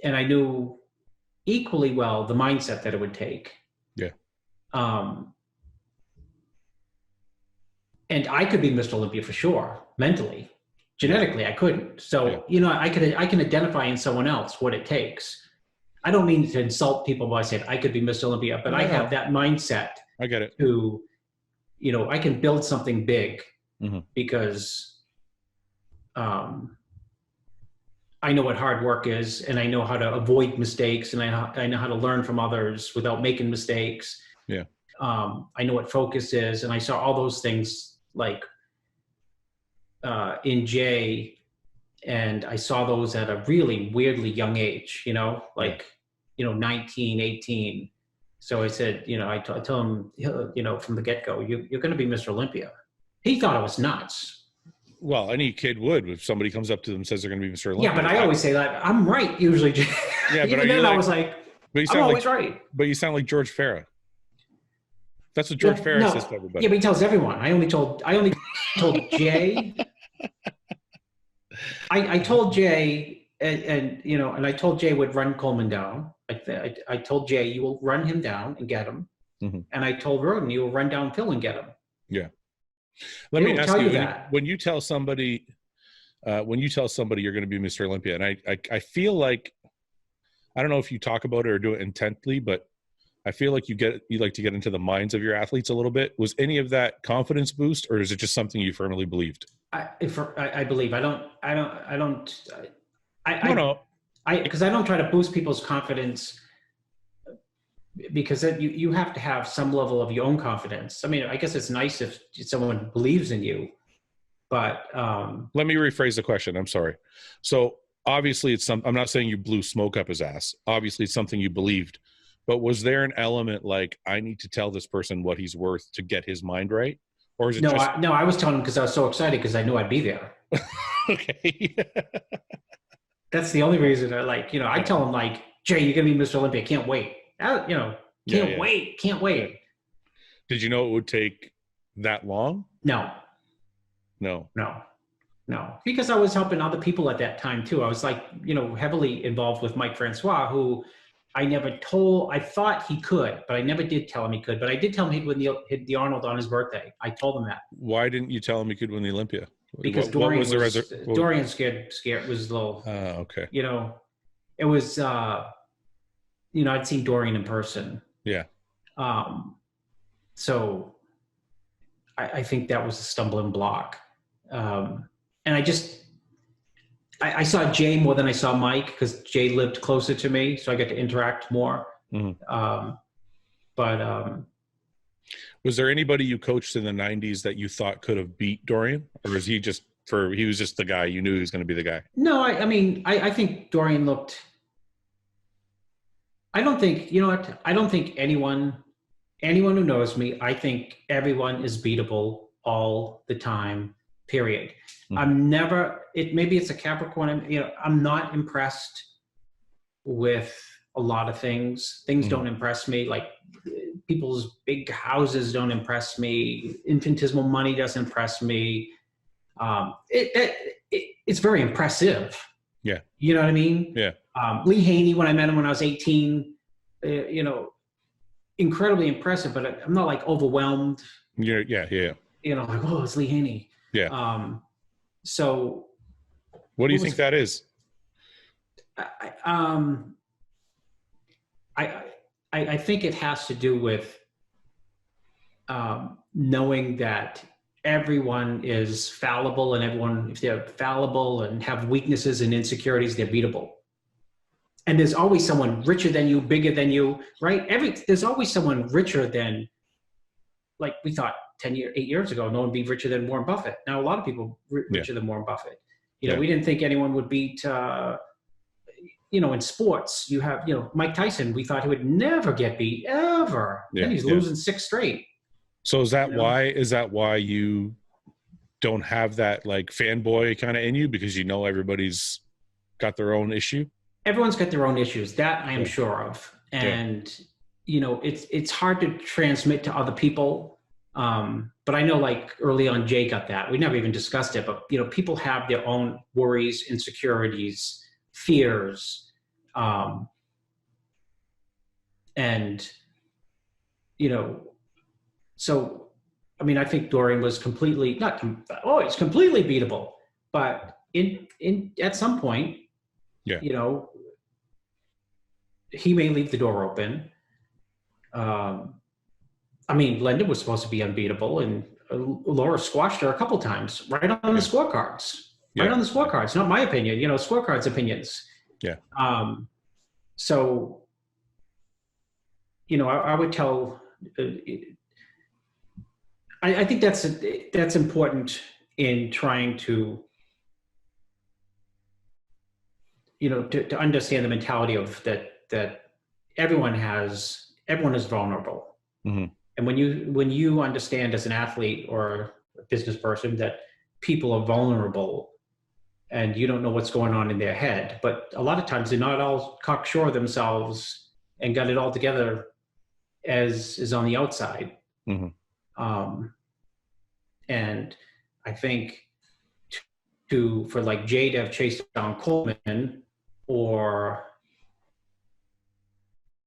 B: And I knew equally well the mindset that it would take.
A: Yeah.
B: And I could be Mr. Olympia for sure, mentally. Genetically, I couldn't. So, I can identify in someone else what it takes. I don't mean to insult people by saying I could be Mr. Olympia, but I have that mindset.
A: I get it.
B: To, I can build something big, mm-hmm. because I know what hard work is, and I know how to avoid mistakes, and I know how to learn from others without making mistakes.
A: Yeah.
B: I know what focus is, and I saw all those things like in Jay, and I saw those at a really weirdly young age, 19, 18. So I said, I told him, from the get-go, you're going to be Mr. Olympia. He thought I was nuts.
A: Well, any kid would, if somebody comes up to them and says they're going to be Mr. Olympia.
B: Yeah, but I always say that I'm right usually.
A: Yeah, but
B: I was like, I'm always right.
A: But you sound like George Farah. That's what George Farah says to everybody.
B: Yeah, but he tells everyone. I only told Jay. I told Jay, and I told Jay would run Coleman down. I told Jay, you will run him down and get him. Mm-hmm. And I told Roden, you will run down Phil and get him.
A: Yeah. Let me ask you, when you tell somebody you're going to be Mr. Olympia, and I feel like, I don't know if you talk about it or do it intently, but I feel like you like to get into the minds of your athletes a little bit. Was any of that confidence boost, or is it just something you firmly believed?
B: I believe. I don't. Because I don't try to boost people's confidence, because you have to have some level of your own confidence. I mean, I guess it's nice if someone believes in you, but
A: let me rephrase the question. I'm sorry. So obviously I'm not saying you blew smoke up his ass. Obviously it's something you believed. But was there an element like, I need to tell this person what he's worth to get his mind right? Or is it
B: I was telling him because I was so excited because I knew I'd be there.
A: Okay.
B: That's the only reason I tell him like, Jay, you're going to be Mr. Olympia. Can't wait. Can't wait.
A: Did you know it would take that long?
B: No.
A: No.
B: No, because I was helping other people at that time too. I was like, heavily involved with Mike Francois, who I thought he could, but I never did tell him he could. But I did tell him he'd win the Arnold on his birthday. I told him that.
A: Why didn't you tell him he could win the Olympia?
B: Because Dorian was scared, was a little,
A: okay.
B: It was, I'd seen Dorian in person.
A: Yeah.
B: So I think that was a stumbling block. And I saw Jay more than I saw Mike, because Jay lived closer to me, so I got to interact more.
A: Mm-hmm. Was there anybody you coached in the 90s that you thought could have beat Dorian, or was he was just the guy you knew he was going to be the guy?
B: No, I think Dorian looked. I don't think I don't think anyone who knows me, I think everyone is beatable all the time. Period. Mm-hmm. I'm never. Maybe it's a Capricorn. I'm not impressed with a lot of things. Things mm-hmm. don't impress me. Like people's big houses don't impress me. Infinitesimal money doesn't impress me. It's very impressive.
A: Yeah.
B: You know what I mean?
A: Yeah.
B: Lee Haney, when I met him when I was 18, incredibly impressive, but I'm not like overwhelmed.
A: Yeah.
B: Like, oh, it's Lee Haney.
A: Yeah.
B: So
A: what do you think that is?
B: I think it has to do with knowing that everyone is fallible, and everyone, if they're fallible and have weaknesses and insecurities, they're beatable. And there's always someone richer than you, bigger than you, right? There's always someone richer than, like we thought 8 years ago, no one would be richer than Warren Buffett. Now a lot of people richer than Warren Buffett. We didn't think anyone would beat, in sports, you have, Mike Tyson, we thought he would never get beat, ever. Yeah, and he's losing 6 straight.
A: So is that why you don't have that like fanboy kind of in you, because everybody's got their own issue?
B: Everyone's got their own issues, that I am sure of. And, it's hard to transmit to other people. But I know like early on, Jay got that. We never even discussed it, but people have their own worries, insecurities, fears. So, I think Dorian was completely, he's completely beatable, but at some point, he may leave the door open. Linda was supposed to be unbeatable, and Laura squashed her a couple times, right on the scorecards. Yeah. Right on the scorecards, not my opinion, scorecards opinions.
A: Yeah.
B: So, I would tell, I think that's important in trying to, to understand the mentality of that everyone is vulnerable.
A: Mm-hmm.
B: And when you understand as an athlete or a business person that people are vulnerable and you don't know what's going on in their head, but a lot of times they're not all cocksure of themselves and got it all together as is on the outside.
A: Mm-hmm.
B: And I think for like Jay to have chased down Coleman, or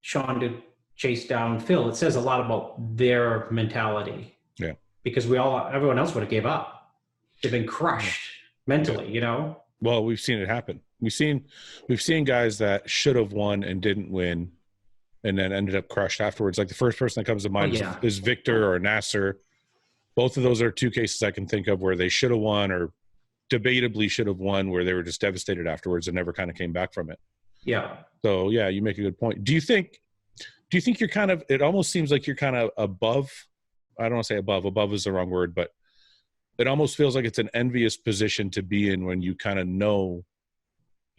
B: Sean to chase down Phil, it says a lot about their mentality.
A: Yeah.
B: Because everyone else would have gave up. They've been crushed mentally,
A: Well, we've seen it happen. We've seen guys that should have won and didn't win, and then ended up crushed afterwards. Like the first person that comes to mind is Victor or Nasser. Both of those are 2 cases I can think of where they should have won, or debatably should have won, where they were just devastated afterwards and never kind of came back from it.
B: Yeah.
A: So yeah, you make a good point. Do you think you're kind of, it almost seems like you're kind of above, I don't want to say above is the wrong word, but it almost feels like it's an envious position to be in when you kind of know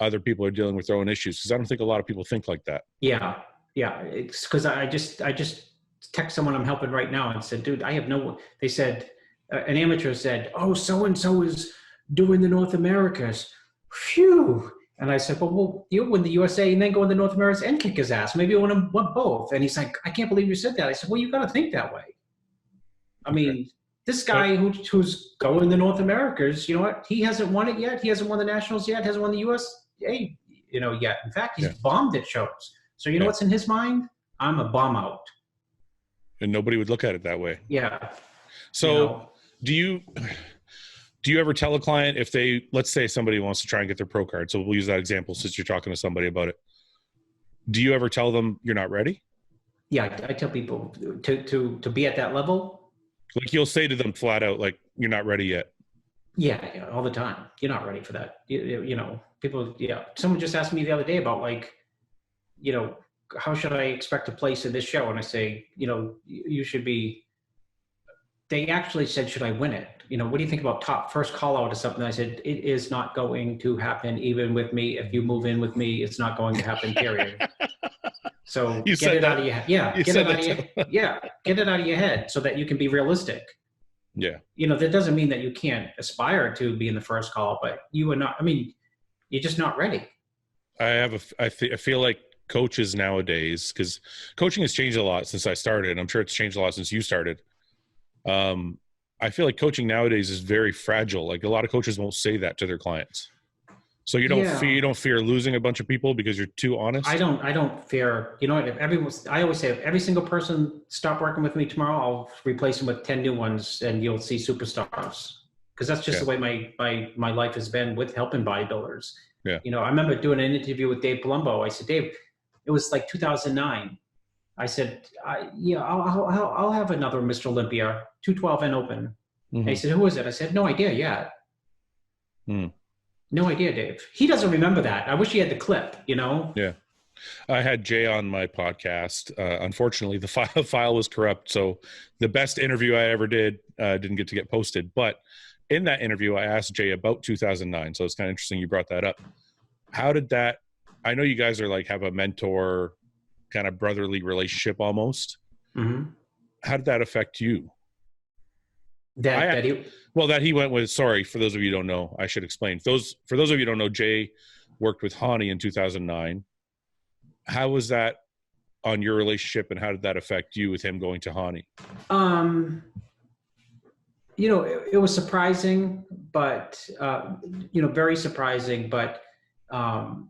A: other people are dealing with their own issues. Because I don't think a lot of people think like that.
B: Yeah. It's because I just text someone I'm helping right now and said, dude, they said, an amateur said, oh, so-and-so is doing the North Americas. Phew. And I said, well, you'll win the USA and then go in the North Americas and kick his ass. Maybe you want to win both. And he's like, I can't believe you said that. I said, well, you got to think that way. I mean, This guy who's going to North Americas, you know what? He hasn't won it yet. He hasn't won the Nationals yet. Hasn't won the USA, yet. In fact, he's bombed at shows. So you know what's in his mind? I'm a bomb out.
A: And nobody would look at it that way.
B: Yeah.
A: So do you ever tell a client if let's say somebody wants to try and get their pro card? So we'll use that example since you're talking to somebody about it. Do you ever tell them you're not ready?
B: Yeah, I tell people to be at that level.
A: Like you'll say to them flat out, like, you're not ready yet.
B: Yeah, all the time. You're not ready for that. People, someone just asked me the other day about how should I expect a place in this show? And I say, you should be, they actually said, should I win it? What do you think about first call out or something? I said, it is not going to happen even with me. If you move in with me, it's not going to happen, period. So get it out of your head. Yeah, get it out of your head so that you can be realistic.
A: Yeah.
B: That doesn't mean that you can't aspire to be in the first call, but you are not, you're just not ready.
A: I feel like coaches nowadays, because coaching has changed a lot since I started. I'm sure it's changed a lot since you started. I feel like coaching nowadays is very fragile. Like a lot of coaches won't say that to their clients. So you don't fear losing a bunch of people because you're too honest? I
B: don't fear, I always say, if every single person stop working with me tomorrow, I'll replace them with 10 new ones and you'll see superstars. Because that's just the way my life has been with helping bodybuilders. Yeah. I remember doing an interview with Dave Palumbo. I said, Dave, it was like 2009. I said, I'll have another Mr. Olympia, 212 and open. Mm-hmm. And he said, who is it? I said, no idea yet. No idea, Dave. He doesn't remember that. I wish he had the clip, Yeah.
A: I had Jay on my podcast. Unfortunately, the file was corrupt. So the best interview I ever did didn't get posted. But in that interview, I asked Jay about 2009. So it's kind of interesting you brought that up. How did that, I know you guys are have a mentor kind of brotherly relationship almost. Mm-hmm. How did that affect you? That he went with, sorry, for those of you who don't know, I should explain. For those of you who don't know, Jay worked with Hani in 2009. How was that on your relationship, and how did that affect you with him going to Hani?
B: It was surprising, but, very surprising, but, I'm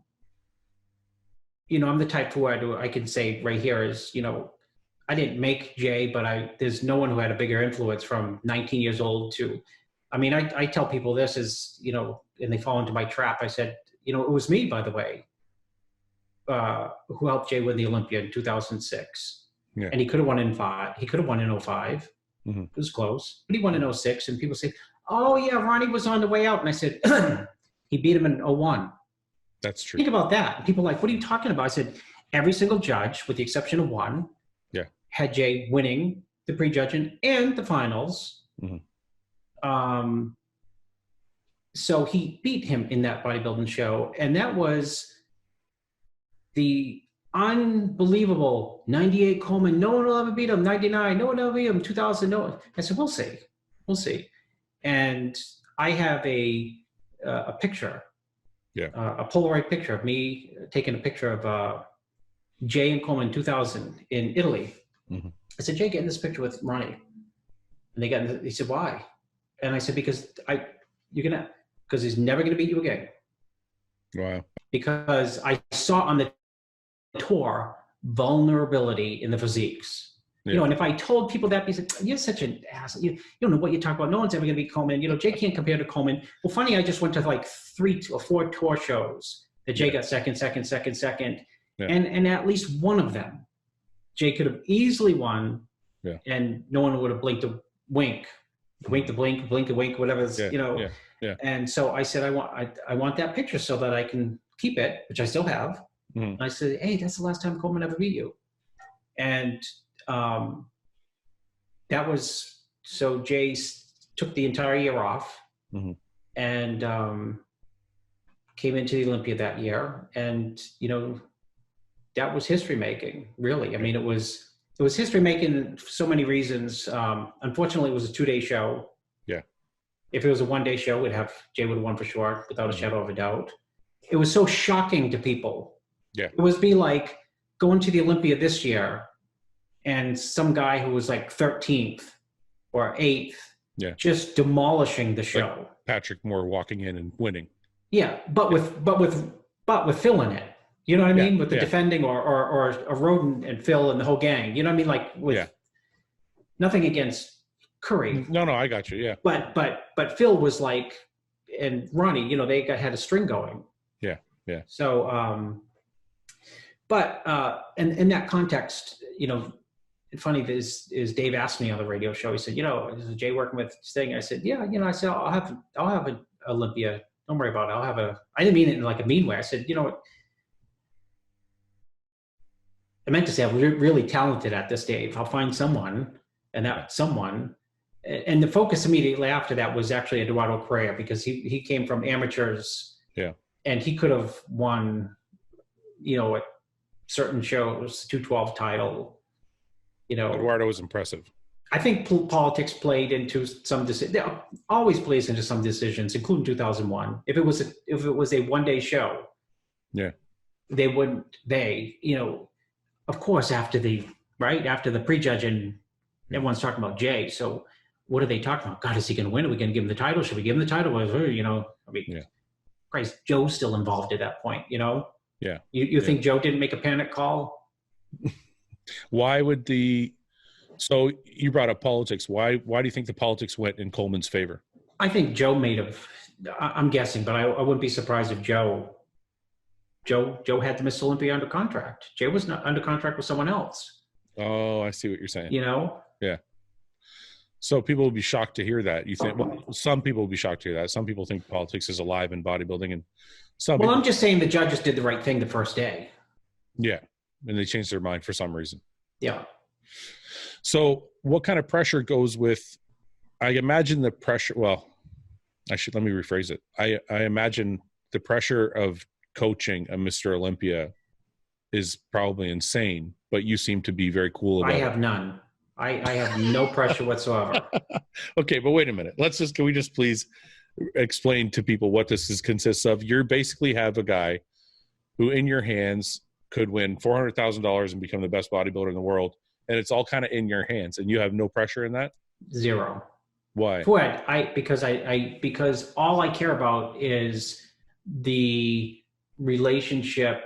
B: the type who I can say right here is, I didn't make Jay, but there's no one who had a bigger influence from 19 years old to, I tell people this is, and they fall into my trap. I said, it was me, by the way, who helped Jay win the Olympia in 2006. Yeah. And he could have won in 5. He could have won in 05. Mm-hmm. It was close, but he won in 06. And people say, oh yeah, Ronnie was on the way out. And I said, he beat him in 01.
A: That's true.
B: Think about that. People are like, what are you talking about? I said, every single judge, with the exception of one, had Jay winning the prejudging and the finals. Mm-hmm. So he beat him in that bodybuilding show. And that was the unbelievable 98 Coleman. No one will ever beat him. 99. No one will ever beat him. 2000. No one. I said, we'll see. We'll see. And I have a picture. Yeah. A Polaroid picture of me taking a picture of Jay and Coleman 2000 in Italy. Mm-hmm. I said, Jay, get in this picture with Ronnie. And he said, why? And I said, because he's never going to beat you again. Wow. Because I saw on the tour vulnerability in the physiques. Yeah. And if I told people that, he said, you're such an ass. You don't know what you're talking about. No one's ever going to beat Coleman. Jay can't compare to Coleman. Well, funny, I just went to 3 or 4 tour shows that Jay got second. Yeah. And at least one of them, Jay could have easily won, and no one would have blinked a wink, blink, whatever. Yeah. And so I said, I want that picture so that I can keep it, which I still have. Mm-hmm. And I said, hey, that's the last time Coleman ever beat you. And that was, so Jay took the entire year off. Mm-hmm. And came into the Olympia that year, and that was history making, really. It was history making for so many reasons. Unfortunately, it was a 2-day show. Yeah. If it was a 1-day show, Jay would have won for sure, without a shadow of a doubt. It was so shocking to people. Yeah. It was be like going to the Olympia this year, and some guy who was 13th or 8th
A: Yeah.
B: just demolishing the show.
A: Like Patrick Moore walking in and winning.
B: Yeah, but with Phil in it. You know what I mean? With the defending or Roden and Phil and the whole gang. You know what I mean? Like with nothing against Curry.
A: No, I got you. Yeah.
B: But Phil was like, and Ronnie, you know, they had a string going.
A: Yeah. Yeah.
B: So, but in that context, you know, funny is Dave asked me on the radio show. He said, you know, is Jay working with Sting? I said, yeah. You know, I said I'll have an Olympia. Don't worry about it. I didn't mean it in like a mean way. I said, you know, I meant to say I'm really talented at this, Dave. I'll find someone, and that someone, and the focus immediately after that was actually Eduardo Correa, because he came from amateurs.
A: Yeah.
B: And he could have won, you know, at certain shows, 212 title. You know,
A: Eduardo was impressive.
B: I think politics played into some decisions. Always plays into some decisions, including 2001. If it was a one-day show,
A: yeah,
B: they wouldn't. You know, of course, after the prejudging, everyone's talking about Jay. So what are they talking about? God, is he going to win? Are we going to give him the title? Should we give him the title? You know, I mean, Christ, Joe's still involved at that point. You know,
A: yeah.
B: You think Joe didn't make a panic call?
A: Why would so you brought up politics. Why do you think the politics went in Coleman's favor?
B: I think Joe I'm guessing, but I wouldn't be surprised if Joe had the Miss Olympia under contract. Jay was not under contract with someone else.
A: Oh, I see what you're saying.
B: You know?
A: Yeah. So people will be shocked to hear that. You think, well, some people will be shocked to hear that. Some people think politics is alive in bodybuilding, and
B: I'm just saying the judges did the right thing the first day.
A: Yeah. And they changed their mind for some reason.
B: Yeah.
A: So what kind of pressure goes with, I imagine the pressure, let me rephrase it. I imagine the pressure of coaching a Mr. Olympia is probably insane, but you seem to be very cool about it.
B: I have none. I have no pressure whatsoever.
A: Okay, but wait a minute. Can we just please explain to people what this consists of? You basically have a guy who in your hands could win $400,000 and become the best bodybuilder in the world. And it's all kind of in your hands, and you have no pressure in that?
B: Zero.
A: Why?
B: Because all I care about is the relationship.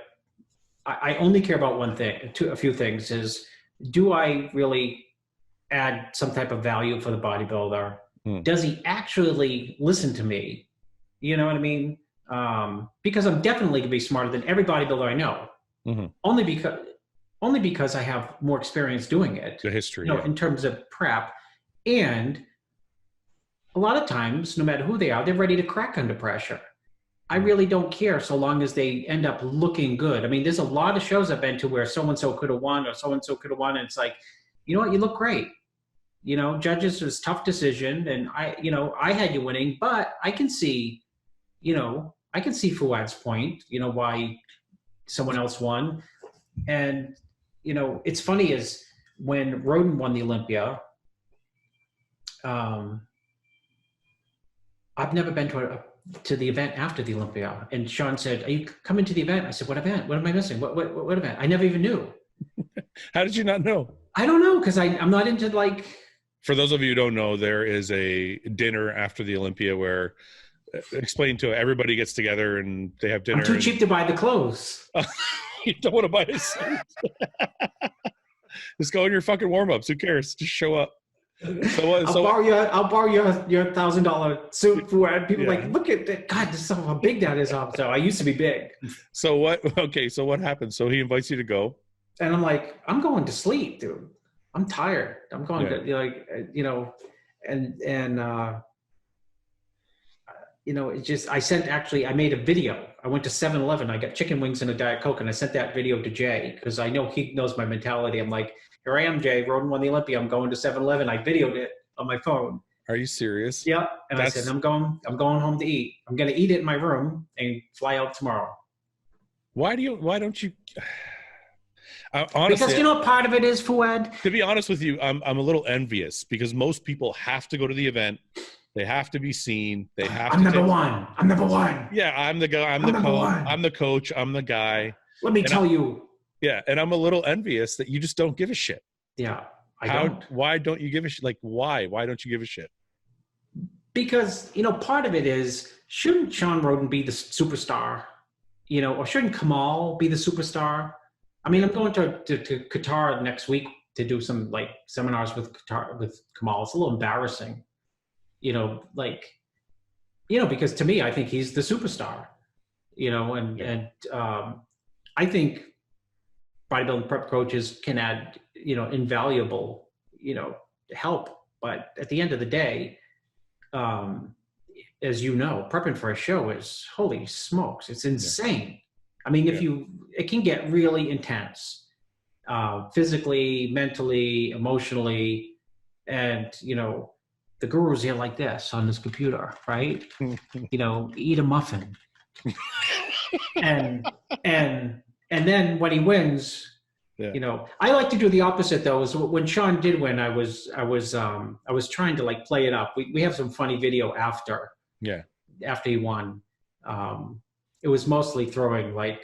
B: I only care about one thing, a few things is, do I really add some type of value for the bodybuilder? Does he actually listen to me? You know what I mean? Because I'm definitely gonna be smarter than every bodybuilder I know. Mm-hmm. Only because I have more experience doing it.
A: The history,
B: you know, in terms of prep. And a lot of times, no matter who they are, they're ready to crack under pressure. I really don't care so long as they end up looking good. I mean, there's a lot of shows I've been to where so-and-so could have won or so-and-so could have won. And it's like, you know what, you look great. You know, judges, it was a tough decision. And I had you winning, but I can see Fouad's point, you know, why someone else won. And, you know, it's funny is when Roden won the Olympia, I've never been to the event after the Olympia. And Sean said, are you coming to the event? I said, what event? What am I missing? What event? I never even knew.
A: How did you not know?
B: I don't know, because I'm not into like...
A: For those of you who don't know, there is a dinner after the Olympia where, explain to everybody gets together and they have dinner.
B: I'm too cheap to buy the clothes.
A: You don't want to buy this. Just go in your fucking warm-ups. Who cares? Just show up. I'll borrow your $1,000 suit for people like, look at that. God, this is how big that is. So I used to be big. So what happened? So he invites you to go.
B: And I'm like, I'm going to sleep, dude. I'm tired. I'm going to, it's just, I made a video. I went to 7-Eleven. I got chicken wings and a Diet Coke, and I sent that video to Jay because I know he knows my mentality. I'm like, here I am, Jay. Roden won the Olympia. I'm going to 7-Eleven. I videoed it on my phone.
A: Are you serious?
B: Yeah. And I said, I'm going home to eat. I'm going to eat it in my room and fly out tomorrow.
A: Why don't you? Honestly,
B: because you know what part of it is, Fouad?
A: To be honest with you, I'm a little envious because most people have to go to the event. They have to be seen. They have. I'm
B: number one. I'm number one.
A: Yeah, I'm the guy. I'm the coach. I'm the guy.
B: Let me tell you.
A: Yeah, and I'm a little envious that you just don't give a shit.
B: Yeah, I don't.
A: Why don't you give a shit? Like, why? Why don't you give a shit?
B: Because, part of it is, shouldn't Sean Roden be the superstar? Or shouldn't Kamal be the superstar? I mean, I'm going to Qatar next week to do some like seminars with Kamal. It's a little embarrassing, because to me, I think he's the superstar, and I think bodybuilding prep coaches can add, invaluable, help. But at the end of the day, as prepping for a show is, holy smokes, it's insane. I mean, it can get really intense, physically, mentally, emotionally, and, the guru's here like this on this computer, right? Eat a muffin. and then when he wins, I like to do the opposite though. Is when Sean did win, I was trying to like play it up. We have some funny video after he won. It was mostly throwing like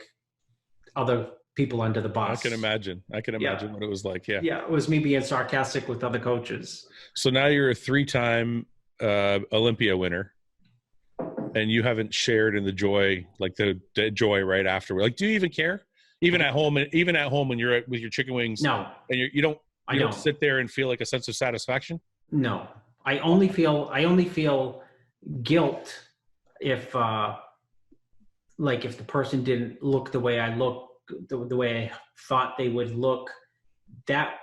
B: other people under the bus.
A: I can imagine what it was like. Yeah,
B: it was me being sarcastic with other coaches.
A: So now you're a 3-time Olympia winner, and you haven't shared in the joy, like the joy right afterward. Like, do you even care? Even at home when you're with your chicken wings,
B: no,
A: and you don't sit there and feel like a sense of satisfaction.
B: No, I only feel guilt if if the person didn't look the way I look, the way I thought they would look. That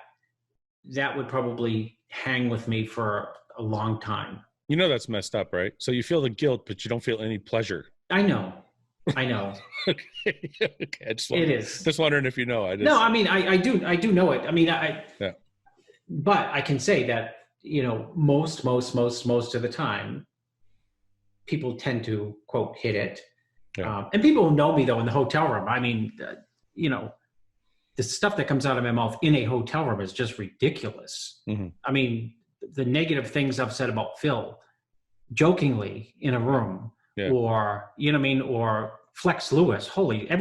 B: would probably hang with me for a long time.
A: That's messed up, right? So you feel the guilt, but you don't feel any pleasure.
B: I know.
A: Okay.
B: It is.
A: Just wondering if you know.
B: No, I mean, I do know it. I mean, but I can say that, most of the time, people tend to, quote, hit it.
A: Yeah.
B: And people who know me, though, in the hotel room, I mean, the stuff that comes out of my mouth in a hotel room is just ridiculous. Mm-hmm. I mean, the negative things I've said about Phil, jokingly in a room, or, or Flex Lewis. I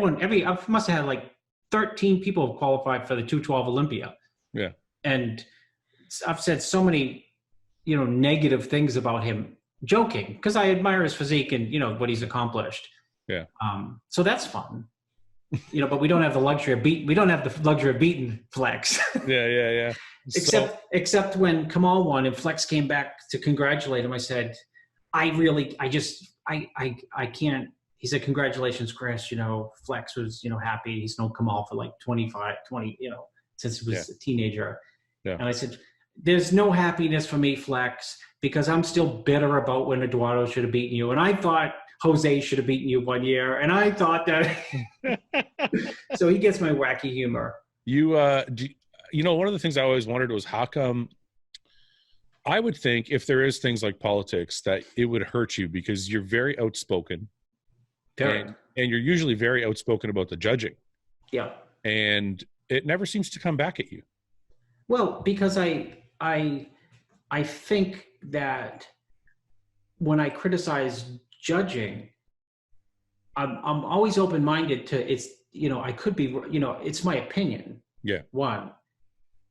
B: must have had like 13 people qualified for the 212 Olympia. Yeah. And I've said so many, negative things about him, joking, because I admire his physique and, what he's accomplished.
A: Yeah.
B: So that's fun. But we don't have the luxury of beating Flex.
A: Yeah.
B: Except when Kamal won and Flex came back to congratulate him, I said, I can't. He said, congratulations, Chris. Flex was, happy. He's known Kamal for like 20, since he was a teenager. Yeah. And I said, there's no happiness for me, Flex, because I'm still bitter about when Eduardo should have beaten you. And I thought Jose should have beaten you one year. And I thought that. So he gets my wacky humor.
A: One of the things I always wondered was how come. I would think if there is things like politics that it would hurt you because you're very outspoken. And you're usually very outspoken about the judging. Yeah. And it never seems to come back at you.
B: Well, because I think that when I criticize judging, I'm always open-minded to I could be, it's my opinion. Yeah. One.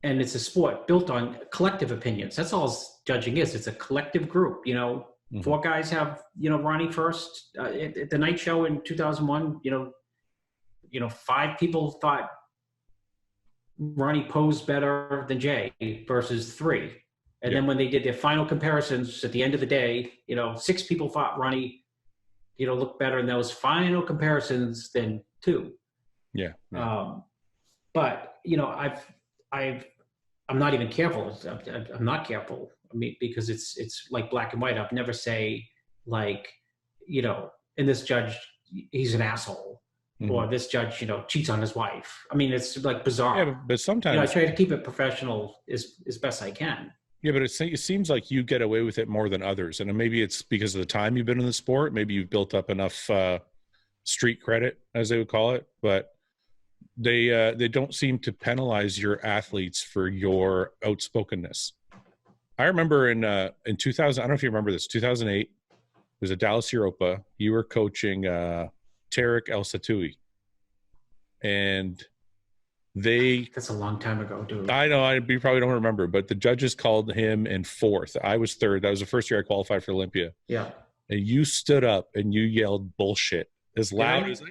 B: And it's a sport built on collective opinions. That's all judging is. It's a collective group, Mm-hmm. 4 guys have, Ronnie first at the night show in 2001, 5 people thought Ronnie posed better than Jay versus 3. And then when they did their final comparisons at the end of the day, 6 people thought Ronnie, looked better in those final comparisons than 2. Yeah. But, I'm not even careful. I'm not careful. I mean, because it's like black and white. I'd never say like, and this judge, he's an asshole, mm-hmm. or this judge, cheats on his wife. I mean, it's like bizarre. Yeah,
A: but sometimes
B: I try to keep it professional as best I can.
A: Yeah, but it seems like you get away with it more than others, and maybe it's because of the time you've been in the sport. Maybe you've built up enough street credit, as they would call it, but. They don't seem to penalize your athletes for your outspokenness. I remember in 2000, I don't know if you remember this, 2008, it was at Dallas Europa. You were coaching Tarek El Satoui. And
B: That's a long time ago, dude.
A: I know, you probably don't remember, but the judges called him in fourth. I was third. That was the first year I qualified for Olympia.
B: Yeah.
A: And you stood up and you yelled bullshit as loud as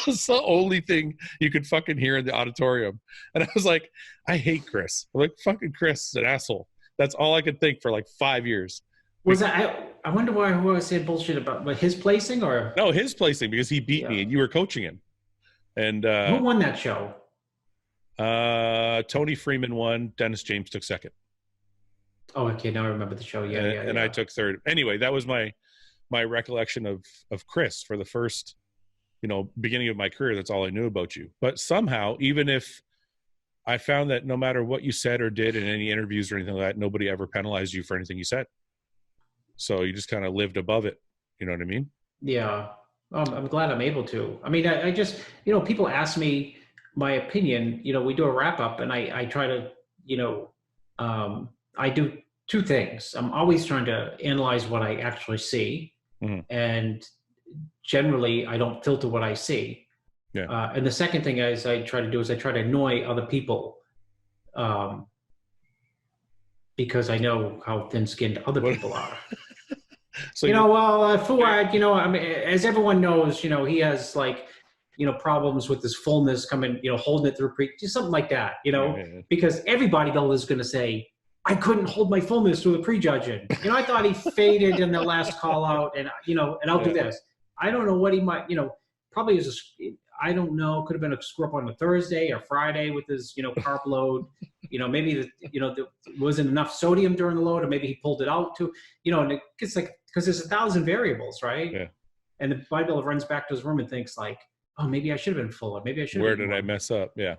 A: it's the only thing you could fucking hear in the auditorium. And I was like, I hate Chris. I'm like, fucking Chris is an asshole. That's all I could think for like 5 years.
B: Was that, I wonder why I was saying bullshit about his placing or?
A: No, his placing, because he beat me and you were coaching him. And
B: who won that show?
A: Tony Freeman won. Dennis James took second.
B: Oh, okay. Now I remember the show. Yeah,
A: and I took third. Anyway, that was my recollection of Chris for the first, beginning of my career. That's all I knew about you. But somehow, even if I found that no matter what you said or did in any interviews or anything like that, nobody ever penalized you for anything you said. So you just kind of lived above it. You know what I mean?
B: Yeah. I'm glad I'm able to. I mean, I just, people ask me my opinion, we do a wrap up and I try to, I do two things. I'm always trying to analyze what I actually see. Mm-hmm. And generally I don't filter what I see. Yeah. And the second thing I try to do is I try to annoy other people. Because I know how thin-skinned other people are. So Fouad, I mean, as everyone knows, he has problems with his fullness coming, holding it through just something like that, because every bodybuilder is going to say, I couldn't hold my fullness through the prejudging. I thought he faded in the last call out and, and I'll do this. I don't know what he might, probably I don't know, could have been a screw up on a Thursday or Friday with his, carb load. Maybe there wasn't enough sodium during the load, or maybe he pulled it out too, and it's like, because there's 1,000 variables, right? Yeah. And the bodybuilder runs back to his room and thinks like, oh, maybe I should have been fuller. Maybe I should have
A: Where
B: been
A: did I mess up? Yeah.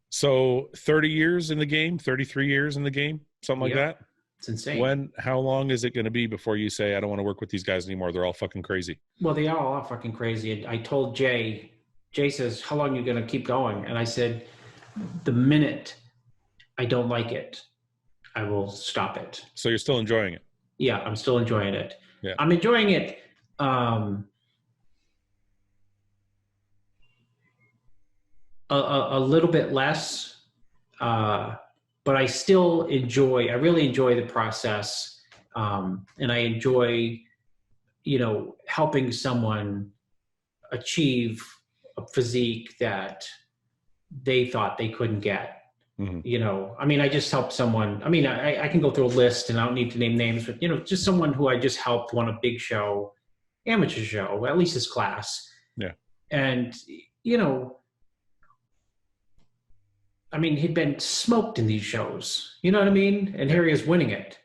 A: So 30 years in the game, 33 years in the game, something like that?
B: It's insane.
A: How long is it going to be before you say, I don't want to work with these guys anymore? They're all fucking crazy.
B: Well, they are all fucking crazy. And I told Jay says, how long are you going to keep going? And I said, the minute I don't like it, I will stop it.
A: So you're still enjoying it?
B: Yeah, I'm still enjoying it.
A: Yeah.
B: I'm enjoying it. A little bit less, but I still I really enjoy the process. And I enjoy, helping someone achieve a physique that they thought they couldn't get. Mm-hmm. I mean, I just helped someone. I mean, I can go through a list and I don't need to name names, but, just someone who I just helped won a big show, amateur show, at least his class.
A: Yeah.
B: And, I mean, he'd been smoked in these shows, you know what I mean? And here he is winning it.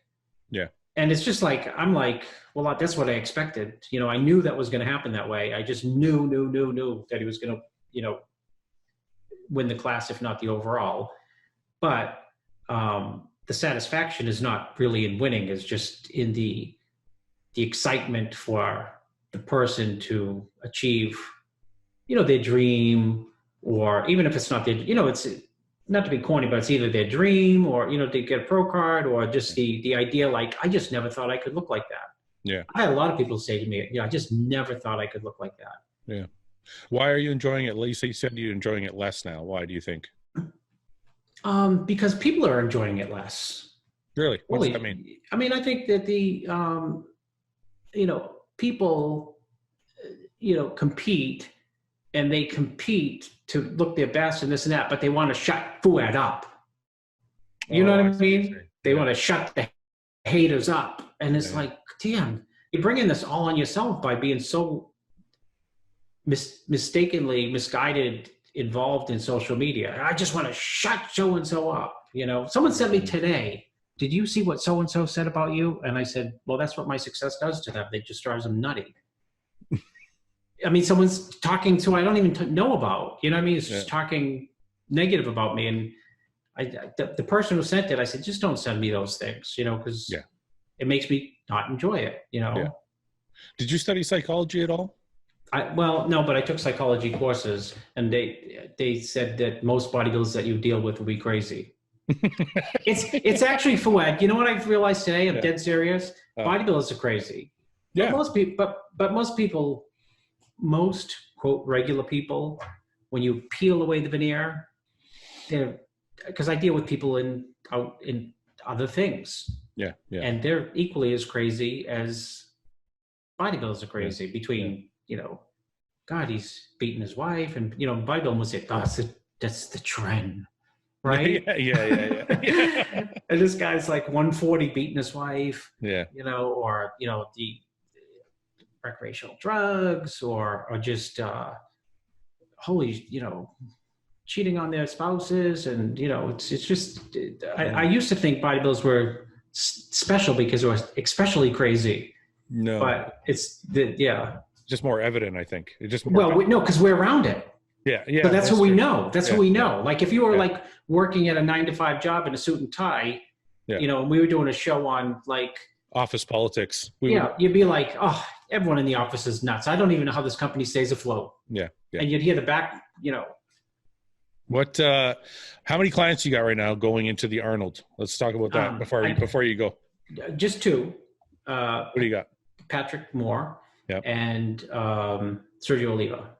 A: Yeah.
B: And it's just like, I'm like, well, that's what I expected. I knew that was going to happen that way. I just knew that he was going to, win the class, if not the overall. But the satisfaction is not really in winning, it's just in the excitement for the person to achieve, their dream, or even if it's not their, it's not to be corny, but it's either their dream or, to get a pro card, or just the idea, like, I just never thought I could look like that.
A: Yeah.
B: I had a lot of people say to me, I just never thought I could look like that.
A: Yeah. Why are you enjoying it? You said you're enjoying it less now. Why do you think?
B: Because people are enjoying it less.
A: Really? What does that mean?
B: I mean, I think that the, people, compete, and they compete to look their best and this and that, but they want to shut Fouad up. You know what I mean? They want to shut the haters up. And it's like, damn, you're bringing this all on yourself by being so mistakenly misguided, involved in social media. I just want to shut so-and-so up. Someone sent me today, did you see what so-and-so said about you? And I said, well, that's what my success does to them. It just drives them nutty. I mean, someone's talking to I don't even know about, you know what I mean? It's just talking negative about me. And the person who sent it, I said, just don't send me those things, because it makes me not enjoy it, Yeah.
A: Did you study psychology at all?
B: Well, no, but I took psychology courses, and they said that most bodybuilders that you deal with will be crazy. It's actually Fouad. You know what I've realized today? I'm dead serious. Bodybuilders are crazy. Yeah. But most people, most quote regular people, when you peel away the veneer, because I deal with people out in other things.
A: Yeah. Yeah.
B: And they're equally as crazy as bodybuilders are crazy between, God, he's beating his wife, and, bodybuilding was it. Oh, that's the trend. Right?
A: Yeah.
B: And this guy's like 140 beating his wife.
A: Yeah.
B: Or the recreational drugs, or just cheating on their spouses, and it's just. I used to think bodybuilders were special because it was especially crazy.
A: No,
B: but it's
A: just more evident. I think it just
B: no, because we're around it.
A: Yeah.
B: So that's who we know. That's who we know. Like if you were like working at a 9-to-5 job in a suit and tie, and we were doing a show on like
A: office politics.
B: You'd be like, oh, everyone in the office is nuts. I don't even know how this company stays afloat.
A: Yeah.
B: And you'd hear the back,
A: What? How many clients you got right now going into the Arnold? Let's talk about that before you go.
B: Just two.
A: What do you got?
B: Patrick Moore and Sergio Oliva.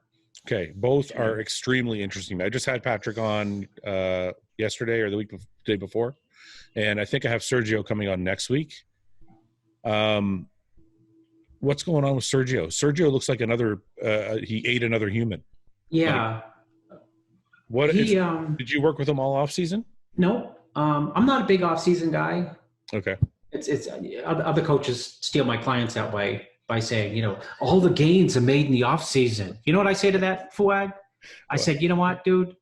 A: Okay, both are extremely interesting. I just had Patrick on yesterday or the day before, and I think I have Sergio coming on next week. What's going on with Sergio? Sergio looks like he ate another human.
B: Yeah.
A: Did you work with him all off season?
B: No, I'm not a big off season guy.
A: Okay.
B: It's other coaches steal my clients that way by saying, all the gains are made in the off season. You know what I say to that, Fuad? I said, you know what, dude?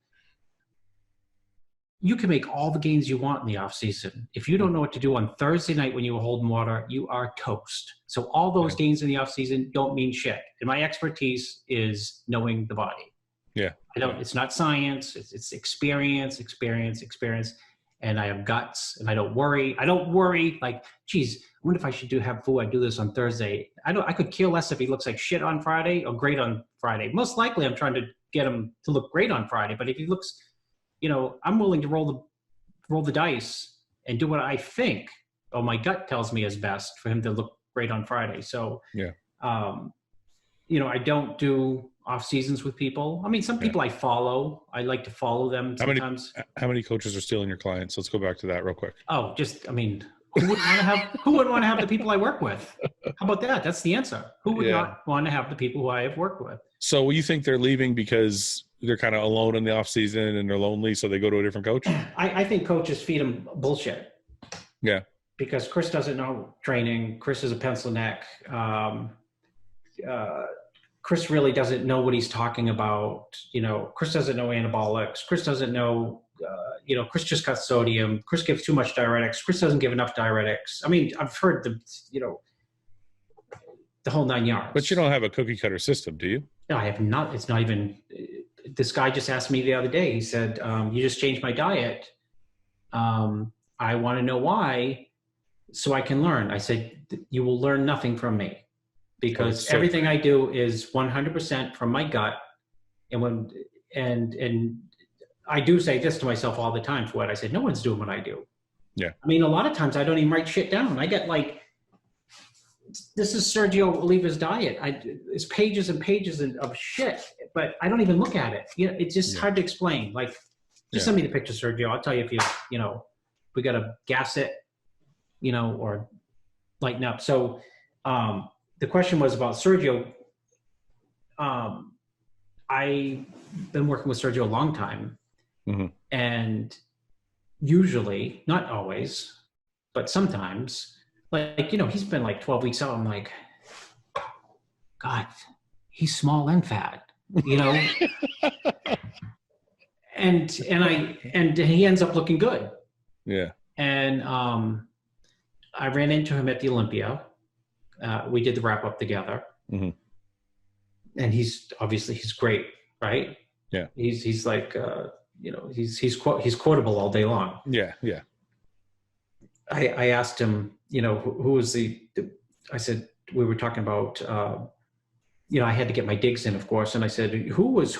B: You can make all the gains you want in the off season. If you don't know what to do on Thursday night when you were holding water, you are toast. So all those gains in the off season don't mean shit. And my expertise is knowing the body.
A: Yeah.
B: It's not science. It's experience. And I have guts, and I don't worry. Like, geez, I wonder if I should have Fuad do this on Thursday. I could care less if he looks like shit on Friday or great on Friday. Most likely I'm trying to get him to look great on Friday. But if he looks, I'm willing to roll the dice and do what I think, or my gut tells me is best for him to look great on Friday. So, I don't do off seasons with people. I mean, some people I follow. I like to follow them sometimes.
A: How many coaches are stealing your clients? Let's go back to that real quick.
B: Oh, who wouldn't want to have the people I work with? How about that? That's the answer. Who would not want to have the people who I have worked with?
A: So you think they're leaving because they're kind of alone in the off season and they're lonely, so they go to a different coach?
B: I think coaches feed them bullshit.
A: Yeah.
B: Because Chris doesn't know training. Chris is a pencil neck. Chris really doesn't know what he's talking about. Chris doesn't know anabolics. Chris doesn't know, Chris just got sodium. Chris gives too much diuretics. Chris doesn't give enough diuretics. I mean, I've heard the whole 9 yards.
A: But you don't have a cookie cutter system, do you?
B: No, I have not. It's not even, this guy just asked me the other day. He said, you just changed my diet. I want to know why so I can learn. I said, you will learn nothing from me. Because everything I do is 100% from my gut, and I do say this to myself all the time. For what I said, no one's doing what I do.
A: Yeah.
B: I mean, a lot of times I don't even write shit down. I get like, this is Sergio Oliva's diet. It's pages and pages of shit, but I don't even look at it. It's just hard to explain. Like, just send me the picture, Sergio. I'll tell you if we got to gas it, or lighten up. So. The question was about Sergio. I've been working with Sergio a long time, and usually, not always, but sometimes, he's been like 12 weeks out. I'm like, God, he's small and fat, and he ends up looking good. Yeah. And I ran into him at the Olympia. We did the wrap up together, and he's great, right? Yeah. He's like, he's quotable all day long. Yeah. Yeah. I asked him, who was I said, we were talking about, I had to get my digs in, of course. And I said, who was,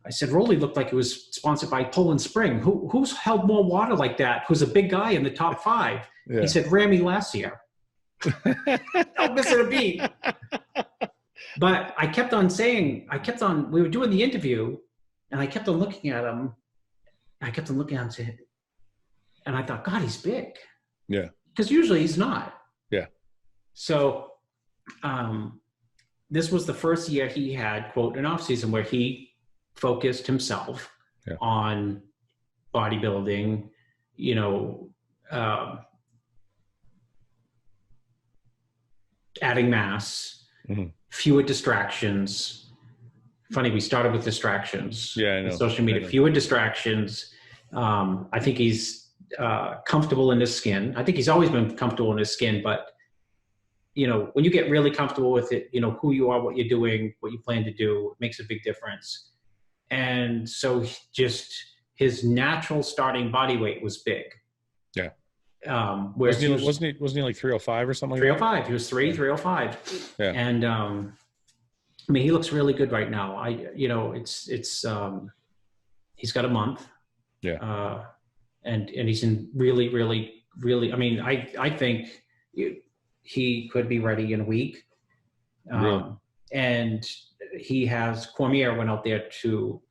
B: I said, Rolly looked like it was sponsored by Poland Spring. Who's held more water like that? Who's a big guy in the top 5? Yeah. He said, Ramy last year. Don't miss it a beat. But we were doing the interview, and I kept on looking at him, I kept on looking at him, and I thought, God, he's big.
A: Yeah.
B: Because usually he's not.
A: Yeah.
B: So this was the first year he had, quote, an off season where he focused himself on bodybuilding, you know, adding mass, fewer distractions. Funny, we started with distractions.
A: Yeah, I know.
B: Social media, fewer distractions. I think he's comfortable in his skin. I think he's always been comfortable in his skin, but you know, when you get really comfortable with it, you know, who you are, what you're doing, what you plan to do, it makes a big difference. And so just his natural starting body weight was big.
A: Yeah.
B: Whereas
A: wasn't he like 305 or something?
B: 305. He was 305. Yeah. And I mean, he looks really good right now. You know, he's got a month.
A: Yeah.
B: And he's in really, really, really, I mean, I think he could be ready in a week.
A: Really?
B: And he has, Cormier went out there to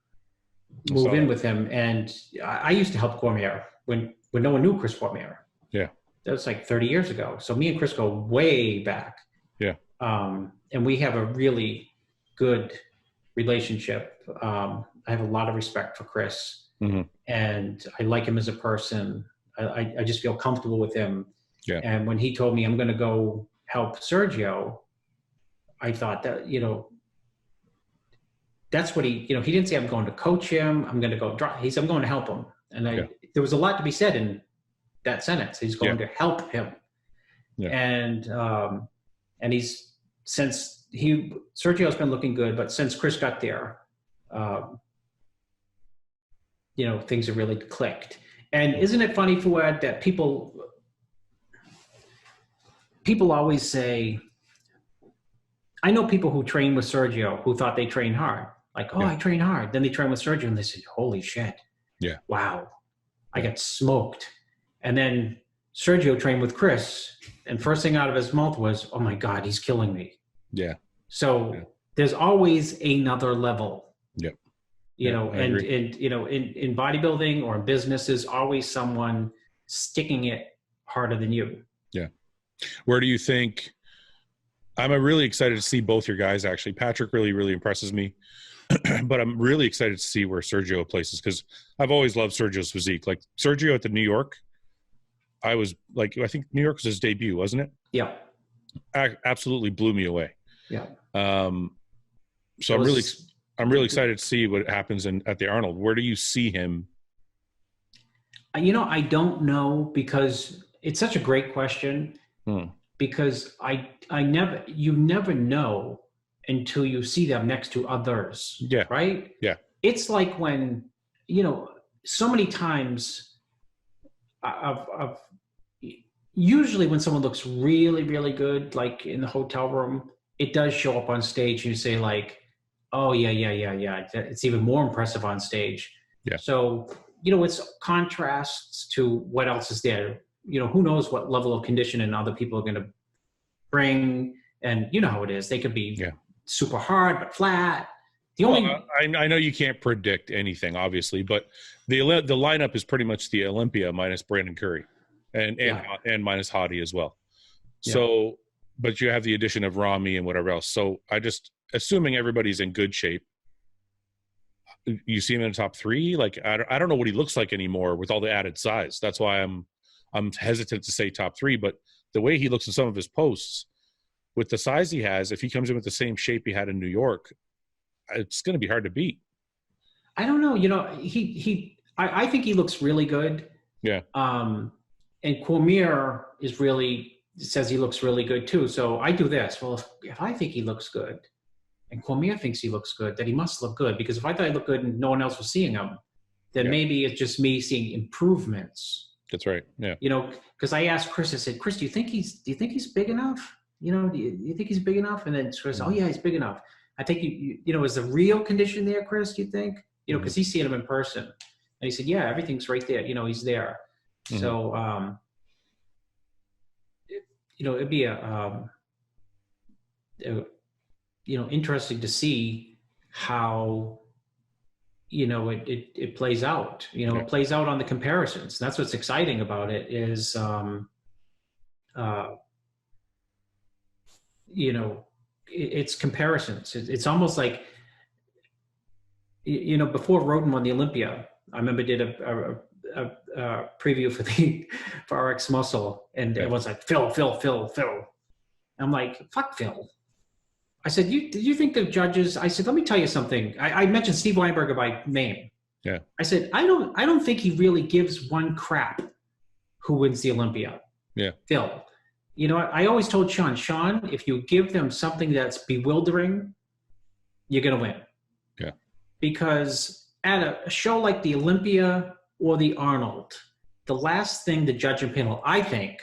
B: move in with him. And I used to help Cormier when no one knew Chris Cormier.
A: Yeah.
B: That was like 30 years ago. So me and Chris go way back.
A: Yeah.
B: And we have a really good relationship. I have a lot of respect for Chris. And I like him as a person. I just feel comfortable with him.
A: Yeah.
B: And when he told me I'm going to go help Sergio, I thought that, you know, that's what he didn't say I'm going to coach him. I'm going to go drive. He said, I'm going to help him. And there was a lot to be said in that sentence. He's going to help him.
A: Yeah.
B: And he's, Sergio's been looking good, but since Chris got there, you know, things have really clicked. And isn't it funny, Fouad, that people always say, I know people who train with Sergio who thought they trained hard. Like, I train hard. Then they train with Sergio and they said, holy shit.
A: Yeah.
B: Wow. I got smoked. And then Sergio trained with Chris, and first thing out of his mouth was, oh my God, he's killing me.
A: Yeah.
B: So there's always another level.
A: Yep.
B: You know, and you know, in bodybuilding or in business, there's always someone sticking it harder than you.
A: Yeah. Where do you think, I'm really excited to see both your guys, actually. Patrick really, really impresses me. But I'm really excited to see where Sergio places, because I've always loved Sergio's physique. Like Sergio at the New York, I think New York was his debut, wasn't it?
B: Yeah.
A: Absolutely blew me away.
B: Yeah.
A: So I'm really excited to see what happens at the Arnold. Where do you see him?
B: You know, I don't know, because it's such a great question. Because you never know until you see them next to others.
A: Yeah.
B: Right?
A: Yeah.
B: It's like when, you know, so many times usually when someone looks really, really good, like in the hotel room, it does show up on stage and you say like, oh yeah. It's even more impressive on stage.
A: Yeah.
B: So, you know, it's contrasts to what else is there. You know, who knows what level of conditioning other people are going to bring. And you know how it is. They could be super hard, but flat.
A: I know you can't predict anything, obviously, but the lineup is pretty much the Olympia minus Brandon Curry and minus Hadi as well. So, but you have the addition of Rami and whatever else. So assuming everybody's in good shape, you see him in the top three. Like, I don't know what he looks like anymore with all the added size. That's why I'm hesitant to say top three, but the way he looks in some of his posts with the size he has, if he comes in with the same shape he had in New York, it's going to be hard to beat.
B: I don't know. You know, I think he looks really good.
A: Yeah.
B: And Cormier says he looks really good too. So I do this. Well, if I think he looks good and Cormier thinks he looks good, then he must look good. Because if I thought he looked good and no one else was seeing him, then maybe it's just me seeing improvements.
A: That's right. Yeah.
B: You know, because I asked Chris, I said, Chris, do you think he's big enough? You know, do you think he's big enough? And then Chris, oh yeah, he's big enough. I think you know, is the real condition there, Chris? Do you think? You know, because he's seen him in person, and he said, yeah, everything's right there. You know, he's there. So, you know, it'd be you know, interesting to see how it plays out. It plays out on the comparisons. That's what's exciting about it is, it's comparisons. It's almost like, before Roden won the Olympia, I remember did a preview for RX Muscle, and everyone's like, Phil. I'm like, fuck Phil. I said, do you think the judges? I said, let me tell you something. I mentioned Steve Weinberger by name.
A: Yeah.
B: I said, I don't think he really gives one crap who wins the Olympia.
A: Yeah.
B: Phil. I always told Sean, if you give them something that's bewildering, you're gonna win.
A: Yeah. Because
B: at a show like the Olympia or the Arnold, the last thing the judging panel, I think,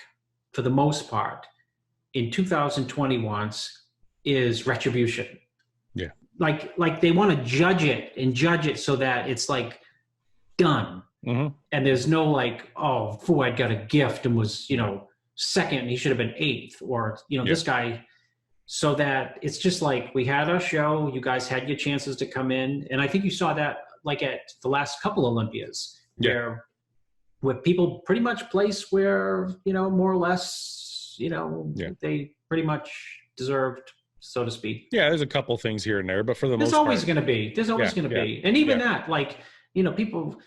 B: for the most part, in 2020 wants is retribution.
A: Yeah.
B: Like they want to judge it so that it's like done.
A: Mm-hmm.
B: And there's no like, oh, Fouad got a gift and was, second, he should have been eighth, or, this guy. So that it's just like, we had our show, you guys had your chances to come in. And I think you saw that like at the last couple Olympias, where people pretty much place where, more or less, they pretty much deserved, so to speak.
A: Yeah, there's a couple things here and there, but for the most part.
B: There's always going to be. And even that, like, people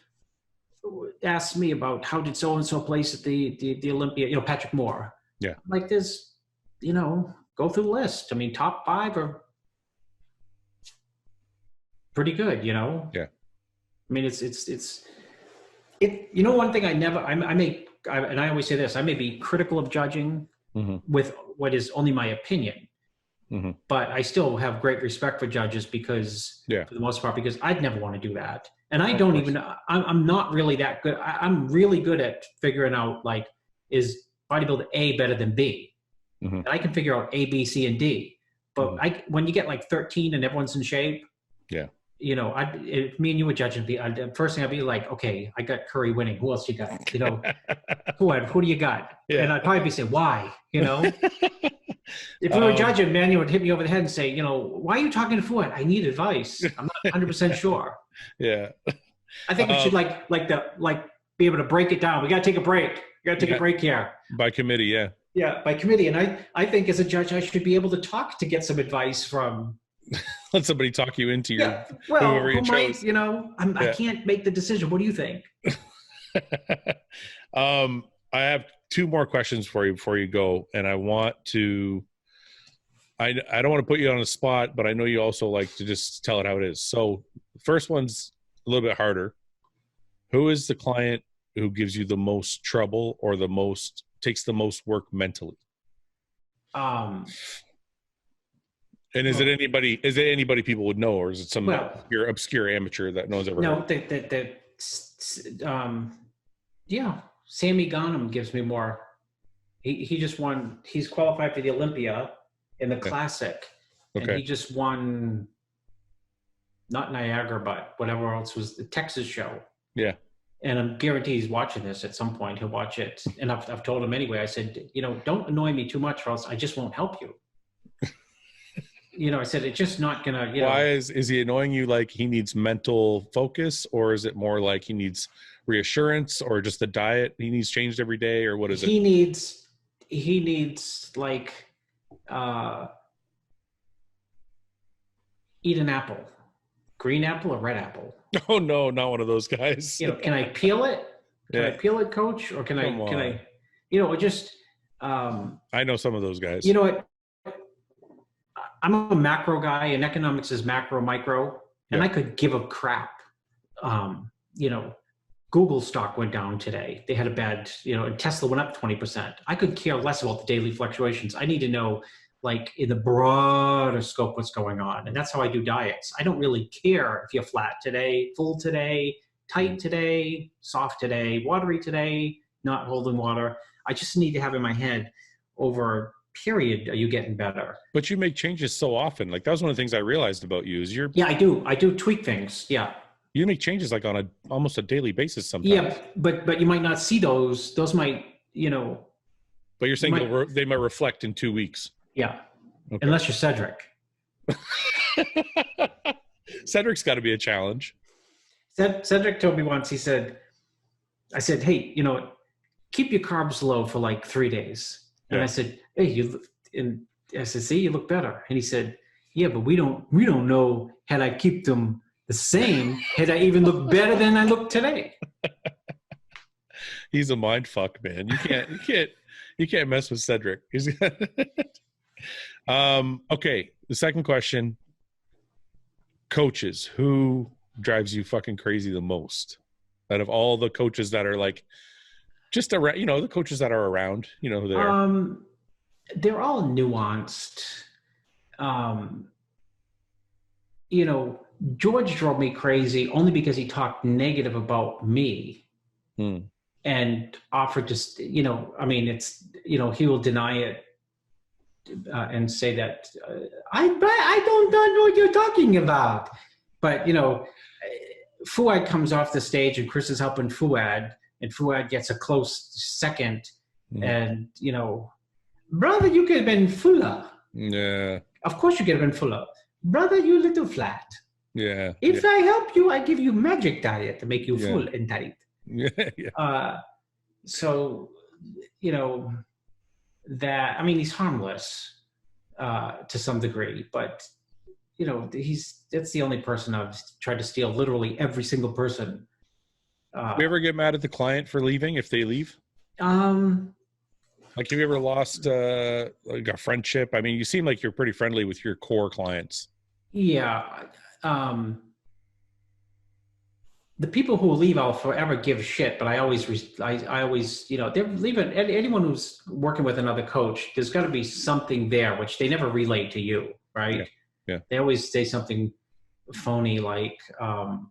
B: ask me about how did so-and-so place at the Olympia, Patrick Moore.
A: Yeah. Like
B: there's, go through the list. I mean, top 5 are pretty good, Yeah. I mean, it's one thing and I always say this, I may be critical of judging with what is only my opinion, but I still have great respect for judges because, for the most part, because I'd never want to do that. And I don't even, I'm not really that good. I'm really good at figuring out, like, is bodybuilder A better than B? And I can figure out A, B, C, and D. But when you get like 13 and everyone's in shape, if me and you were judging, the first thing I'd be like, okay, I got Curry winning. Who else you got? Who do you got? Yeah. And I'd probably be saying, why? If we were judging, Manuel would hit me over the head and say, why are you talking to Fouad? I need advice. I'm not 100% sure.
A: Yeah.
B: I think we should be able to break it down. We got to take a break. We got to take a break here.
A: By committee, yeah.
B: Yeah, by committee. And I think as a judge, I should be able to talk to get some advice from.
A: Let somebody talk you into your
B: whoever you chose. I can't make the decision. What do you think?
A: I have 2 more questions for you before you go, and I want to. I don't want to put you on the spot, but I know you also like to just tell it how it is. So the first one's a little bit harder. Who is the client who gives you the most trouble or takes the most work mentally? And is it anybody people would know, or is it some obscure amateur that no one's ever heard?
B: Sammy Ghanem gives me more. He just won. He's qualified for the Olympia in the Classic, and he just won. Not Niagara, but whatever else was the Texas show. Yeah. And I'm guaranteed he's watching this at some point. He'll watch it. And I've told him anyway. I said, don't annoy me too much, or else I just won't help you. I said, it's just not gonna.
A: Why is he annoying you? Like he needs mental focus, or is it more like he needs reassurance, or just the diet he needs changed every day, or what is it? He
B: needs like eat an apple. Green apple or red apple?
A: Oh no, not one of those guys.
B: Can I peel it? Can I peel it, coach? Or can I, just.
A: I know some of those guys.
B: You know what? I'm a macro guy, and economics is macro, micro, and I could give a crap. Google stock went down today. They had a bad, and Tesla went up 20%. I could care less about the daily fluctuations. I need to know, like in the broader scope, what's going on. And that's how I do diets. I don't really care if you're flat today, full today, tight today, soft today, watery today, not holding water. I just need to have in my head over period, are you getting better?
A: But you make changes so often. Like that was one of the things I realized about you is
B: I do tweak things. Yeah.
A: You make changes like on almost a daily basis sometimes.
B: Yeah, but you might not see those. Those might,
A: But you're saying they might reflect in 2 weeks.
B: Yeah, unless you're Cedric.
A: Cedric's got to be a challenge.
B: Cedric told me once, I said, hey, keep your carbs low for like 3 days. And I said, hey, I said, see, you look better. And he said, yeah, but we don't know had I keep them the same, had I even looked better than I look today.
A: He's a mind fuck, man. You can't mess with Cedric. He's okay. The second question, coaches, who drives you fucking crazy the most out of all the coaches that are like just around, the coaches that are around, who they are?
B: They're all nuanced. George drove me crazy only because he talked negative about me and offered to, he will deny it and say that I don't know what you're talking about. But, Fuad comes off the stage and Chris is helping Fuad, and Fuad gets a close second. And, brother, you could have been fuller.
A: Yeah.
B: Of course you could have been fuller. Brother, you little flat.
A: Yeah.
B: If I help you, I give you magic diet to make you full and tight.
A: Yeah.
B: So, he's harmless to some degree, but that's the only person I've tried to steal literally every single person.
A: You ever get mad at the client for leaving if they leave? Like, have you ever lost like a friendship? I mean, you seem like you're pretty friendly with your core clients.
B: Yeah. The people who leave, I'll forever give shit, but I always, they're leaving. Anyone who's working with another coach, there's got to be something there, which they never relate to you, right?
A: Yeah.
B: They always say something phony like, I'm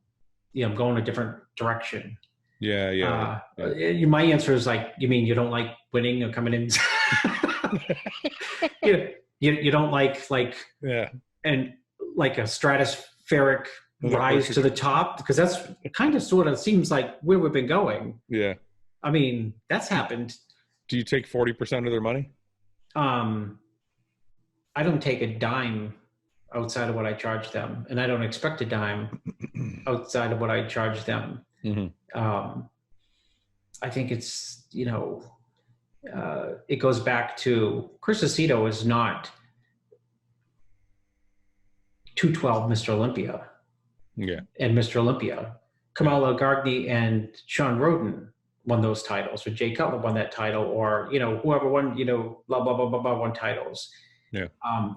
B: going a different direction.
A: Yeah.
B: My answer is like, you mean you don't like winning or coming in? you don't like and like a stratospheric rise to the top, because that's kind of sort of seems like where we've been going.
A: Yeah.
B: I mean, that's happened.
A: Do you take 40% of their money?
B: I don't take a dime outside of what I charge them, and I don't expect a dime outside of what I charge them. I think it's, it goes back to Chris Aceto is not 212 Mr. Olympia.
A: Yeah.
B: And Mr. Olympia. Kamala Gargny and Sean Roden won those titles, or Jay Cutler won that title, or, whoever won, blah, blah, blah, blah, blah, won titles.
A: Yeah.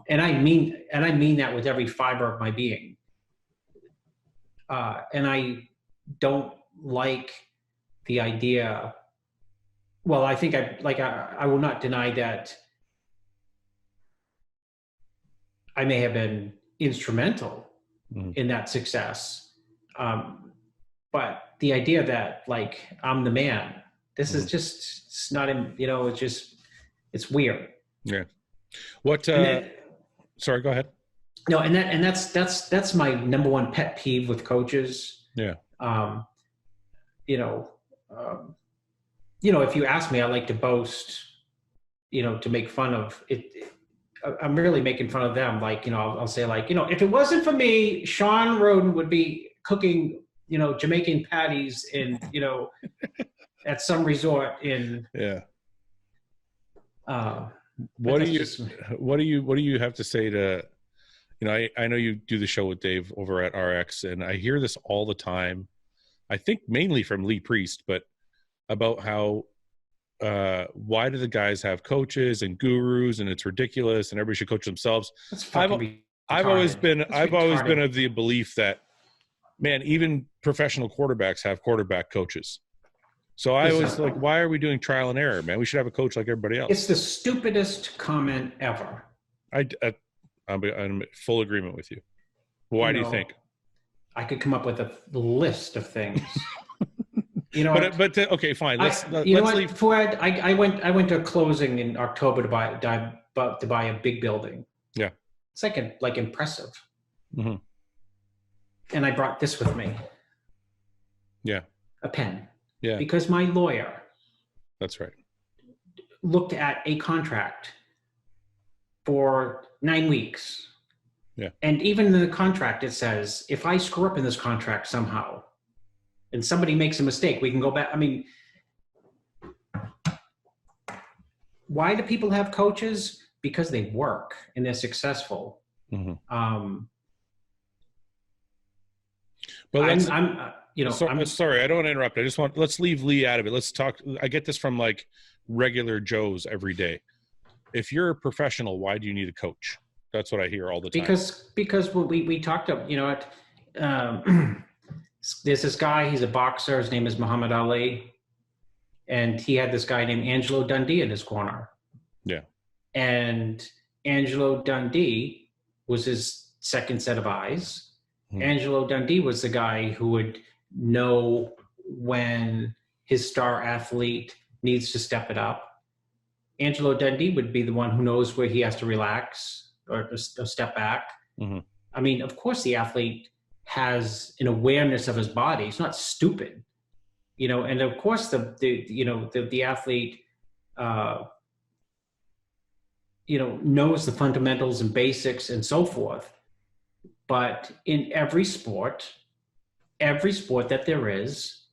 B: And I mean that with every fiber of my being. And I don't like the idea. Well, I think I will not deny that I may have been instrumental in that success. But the idea that I'm the man, this is just, it's not in, it's weird.
A: Yeah. What, sorry, go ahead.
B: No, and that's my number one pet peeve with coaches.
A: Yeah.
B: If you ask me, I like to boast, to make fun of it. I'm really making fun of them. I'll say if it wasn't for me, Sean Roden would be cooking, Jamaican patties in, at some resort in.
A: Yeah. What do you have to say to, I know you do the show with Dave over at RX, and I hear this all the time. I think mainly from Lee Priest, but about how, why do the guys have coaches and gurus, and it's ridiculous, and everybody should coach themselves. I've always been of the belief that, man, even professional quarterbacks have quarterback coaches. So I always why are we doing trial and error, man? We should have a coach like everybody else.
B: It's the stupidest comment ever.
A: I'm in full agreement with you. Why do you think?
B: I could come up with a list of things.
A: Okay, fine. Let's leave.
B: Fuad, I went to a closing in October to buy a big building.
A: Yeah.
B: It's impressive.
A: Mm-hmm.
B: And I brought this with me.
A: Yeah.
B: A pen.
A: Yeah.
B: Because my lawyer.
A: That's right.
B: Looked at a contract for 9 weeks.
A: Yeah.
B: And even in the contract, it says, if I screw up in this contract somehow, and somebody makes a mistake, we can go back. I mean, why do people have coaches? Because they work and they're successful.
A: But sorry, I don't want to interrupt. I just want, let's leave Lee out of it. Let's talk. I get this from like regular Joes every day. If you're a professional, why do you need a coach? That's what I hear all the time.
B: Because we talked about, there's this guy, he's a boxer. His name is Muhammad Ali. And he had this guy named Angelo Dundee in his corner.
A: Yeah.
B: And Angelo Dundee was his second set of eyes. Angelo Dundee was the guy who would know when his star athlete needs to step it up. Angelo Dundee would be the one who knows where he has to relax or step back. I mean, of course, the athlete has an awareness of his body. He's not stupid, and of course the athlete, knows the fundamentals and basics and so forth. But in every sport that there is,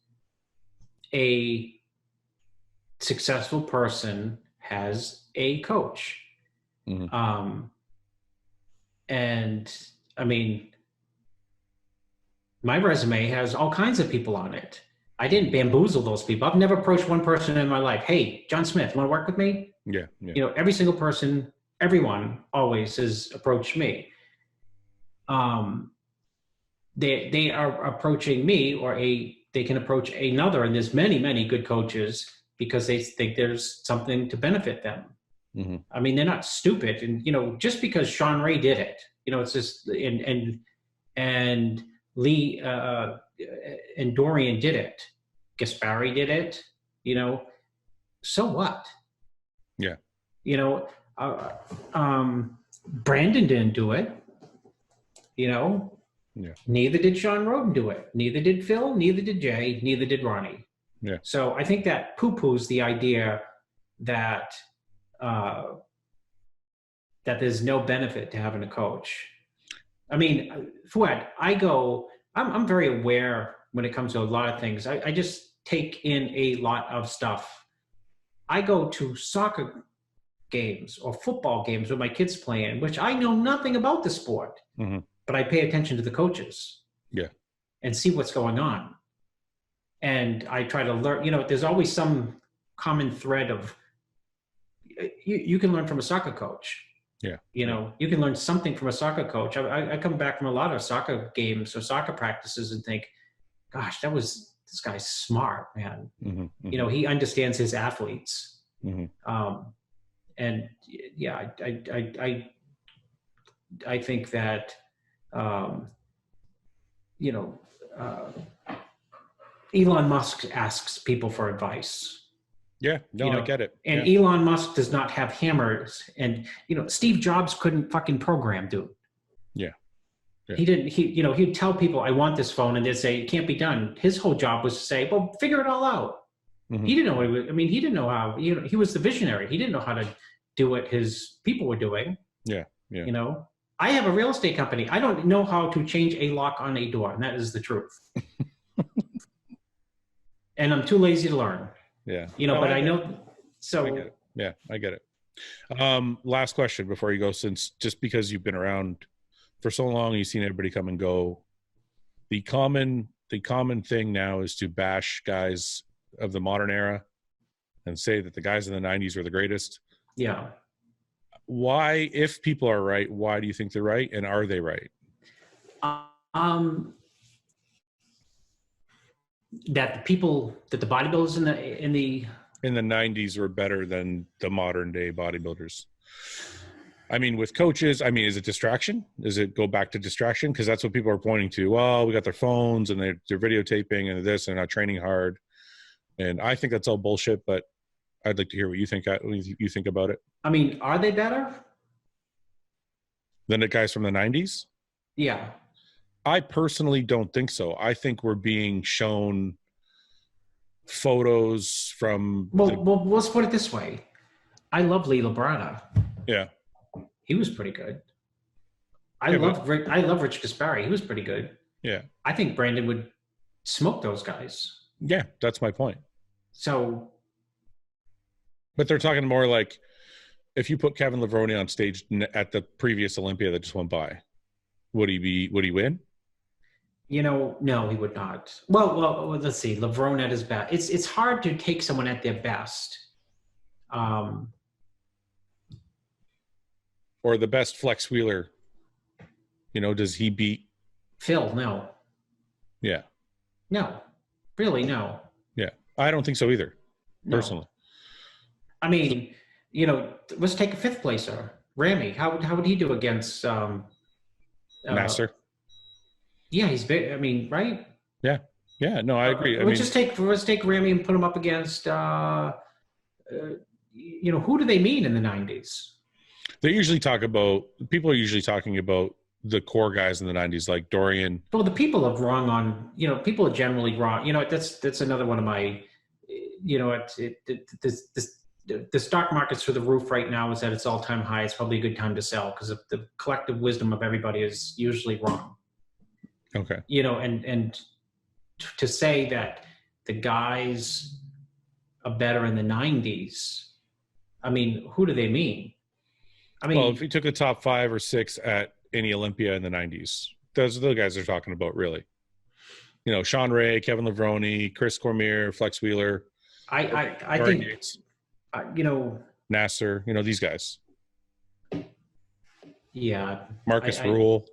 B: a successful person has a coach. And I mean, my resume has all kinds of people on it. I didn't bamboozle those people. I've never approached one person in my life. Hey, John Smith, you want to work with me?
A: Yeah.
B: Every single person, everyone always has approached me. They are approaching me, or they can approach another, and there's many good coaches because they think there's something to benefit them. I mean, they're not stupid, and just because Sean Ray did it, it's just and Lee and Dorian did it, Gaspari did it, so what?
A: Yeah.
B: Brandon didn't do it. Yeah. Neither did Sean Roden do it. Neither did Phil. Neither did Jay. Neither did Ronnie.
A: Yeah.
B: So I think that poo-poos the idea that that there's no benefit to having a coach. I mean, Fouad, I'm very aware when it comes to a lot of things. I just take in a lot of stuff. I go to soccer games or football games with my kids playing, which I know nothing about the sport. But I pay attention to the coaches, and see what's going on. And I try to learn, there's always some common thread of, you can learn from a soccer coach. You can learn something from a soccer coach. I come back from a lot of soccer games or soccer practices and think, gosh, this guy's smart, man. He understands his athletes. And yeah, I think that, Elon Musk asks people for advice.
A: Yeah, no, I get it.
B: And Elon Musk does not have hammers, and Steve Jobs couldn't fucking program, dude. Yeah. He didn't. He'd tell people, "I want this phone," and they'd say, "It can't be done." His whole job was to say, "Well, figure it all out." He didn't know what he was. I mean, he didn't know how. He was the visionary. He didn't know how to do what his people were doing. I have a real estate company. I don't know how to change a lock on a door, and that is the truth. And I'm too lazy to learn. Yeah. But I know. So
A: I get it. Yeah, I get it. Last question before you go, since just because you've been around for so long, you've seen everybody come and go. The common thing now is to bash guys of the modern era and say that the guys in the 90s were the greatest.
B: Yeah.
A: Why, if people are right, why do you think they're right, and are they right?
B: That the bodybuilders in the
A: 90s were better than the modern day bodybuilders. I mean, with coaches, is it distraction? Does it go back to distraction? Because that's what people are pointing to. Well, we got their phones and they're videotaping and this, and they're not training hard. And I think that's all bullshit, but I'd like to hear what you think about it.
B: Are they better
A: than the guys from the 90s?
B: Yeah.
A: I personally don't think so. I think we're being shown photos from...
B: Well, let's put it this way. I love Lee Labrada.
A: Yeah.
B: He was pretty good. I love Rich Gaspari. He was pretty good.
A: Yeah.
B: I think Brandon would smoke those guys.
A: Yeah, that's my point.
B: So,
A: but they're talking more like if you put Kevin Levrone on stage at the previous Olympia that just went by, would he win?
B: No, he would not. Well, let's see. Levrone at his best. It's hard to take someone at their best.
A: Or the best Flex Wheeler. Does he beat
B: Phil? No.
A: Yeah.
B: No. Really, no.
A: Yeah. I don't think so either.
B: No.
A: Personally.
B: I mean, let's take a fifth placer. Ramy. How would he do against
A: Nasser?
B: Yeah, he's big. I mean, right?
A: Yeah. Yeah. No, I agree.
B: Let's take Ramy and put him up against who do they mean in the 90s?
A: People are usually talking about the core guys in the 90s, like Dorian.
B: Well, the people are wrong on, people are generally wrong. That's another one of my, the stock market's through the roof right now is at its all-time high. It's probably a good time to sell because the collective wisdom of everybody is usually wrong.
A: Okay.
B: And to say that the guys are better in the 90s, I mean, who do they mean? I mean,
A: well, if you took the top 5 or 6 at any Olympia in the 90s, those are the guys they're talking about, really. Sean Ray, Kevin Levrone, Chris Cormier, Flex Wheeler.
B: I think,
A: Gates,
B: Nasser,
A: these guys.
B: Yeah.
A: Marcus Rule.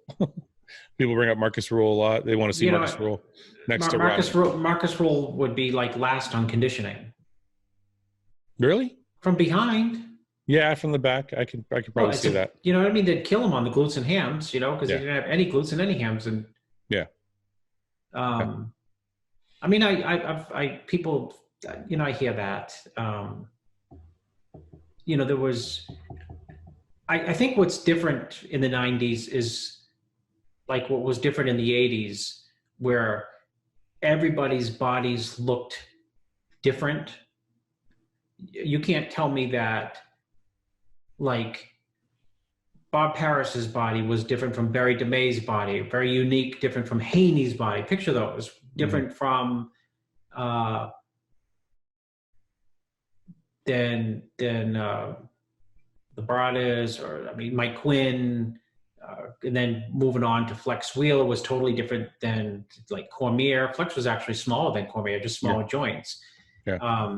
A: People bring up Marcus Rule a lot. They want to see Marcus Rule next to
B: Marcus Rule. Marcus Rule would be like last on conditioning.
A: Really?
B: From behind.
A: Yeah, from the back, I could probably see that.
B: You know what I mean? They'd kill him on the glutes and hams, because he didn't have any glutes and any hams, and
A: yeah.
B: I mean, people, I hear that. There was, I think what's different in the 90s is like what was different in the 80s, where everybody's bodies looked different. You can't tell me that, like, Bob Parris's body was different from Barry DeMay's body, very unique, different from Haney's body. Picture those, different from than the Bradas, or Mike Quinn, and then moving on to Flex Wheeler was totally different than like Cormier. Flex was actually smaller than Cormier, just smaller joints.
A: Yeah.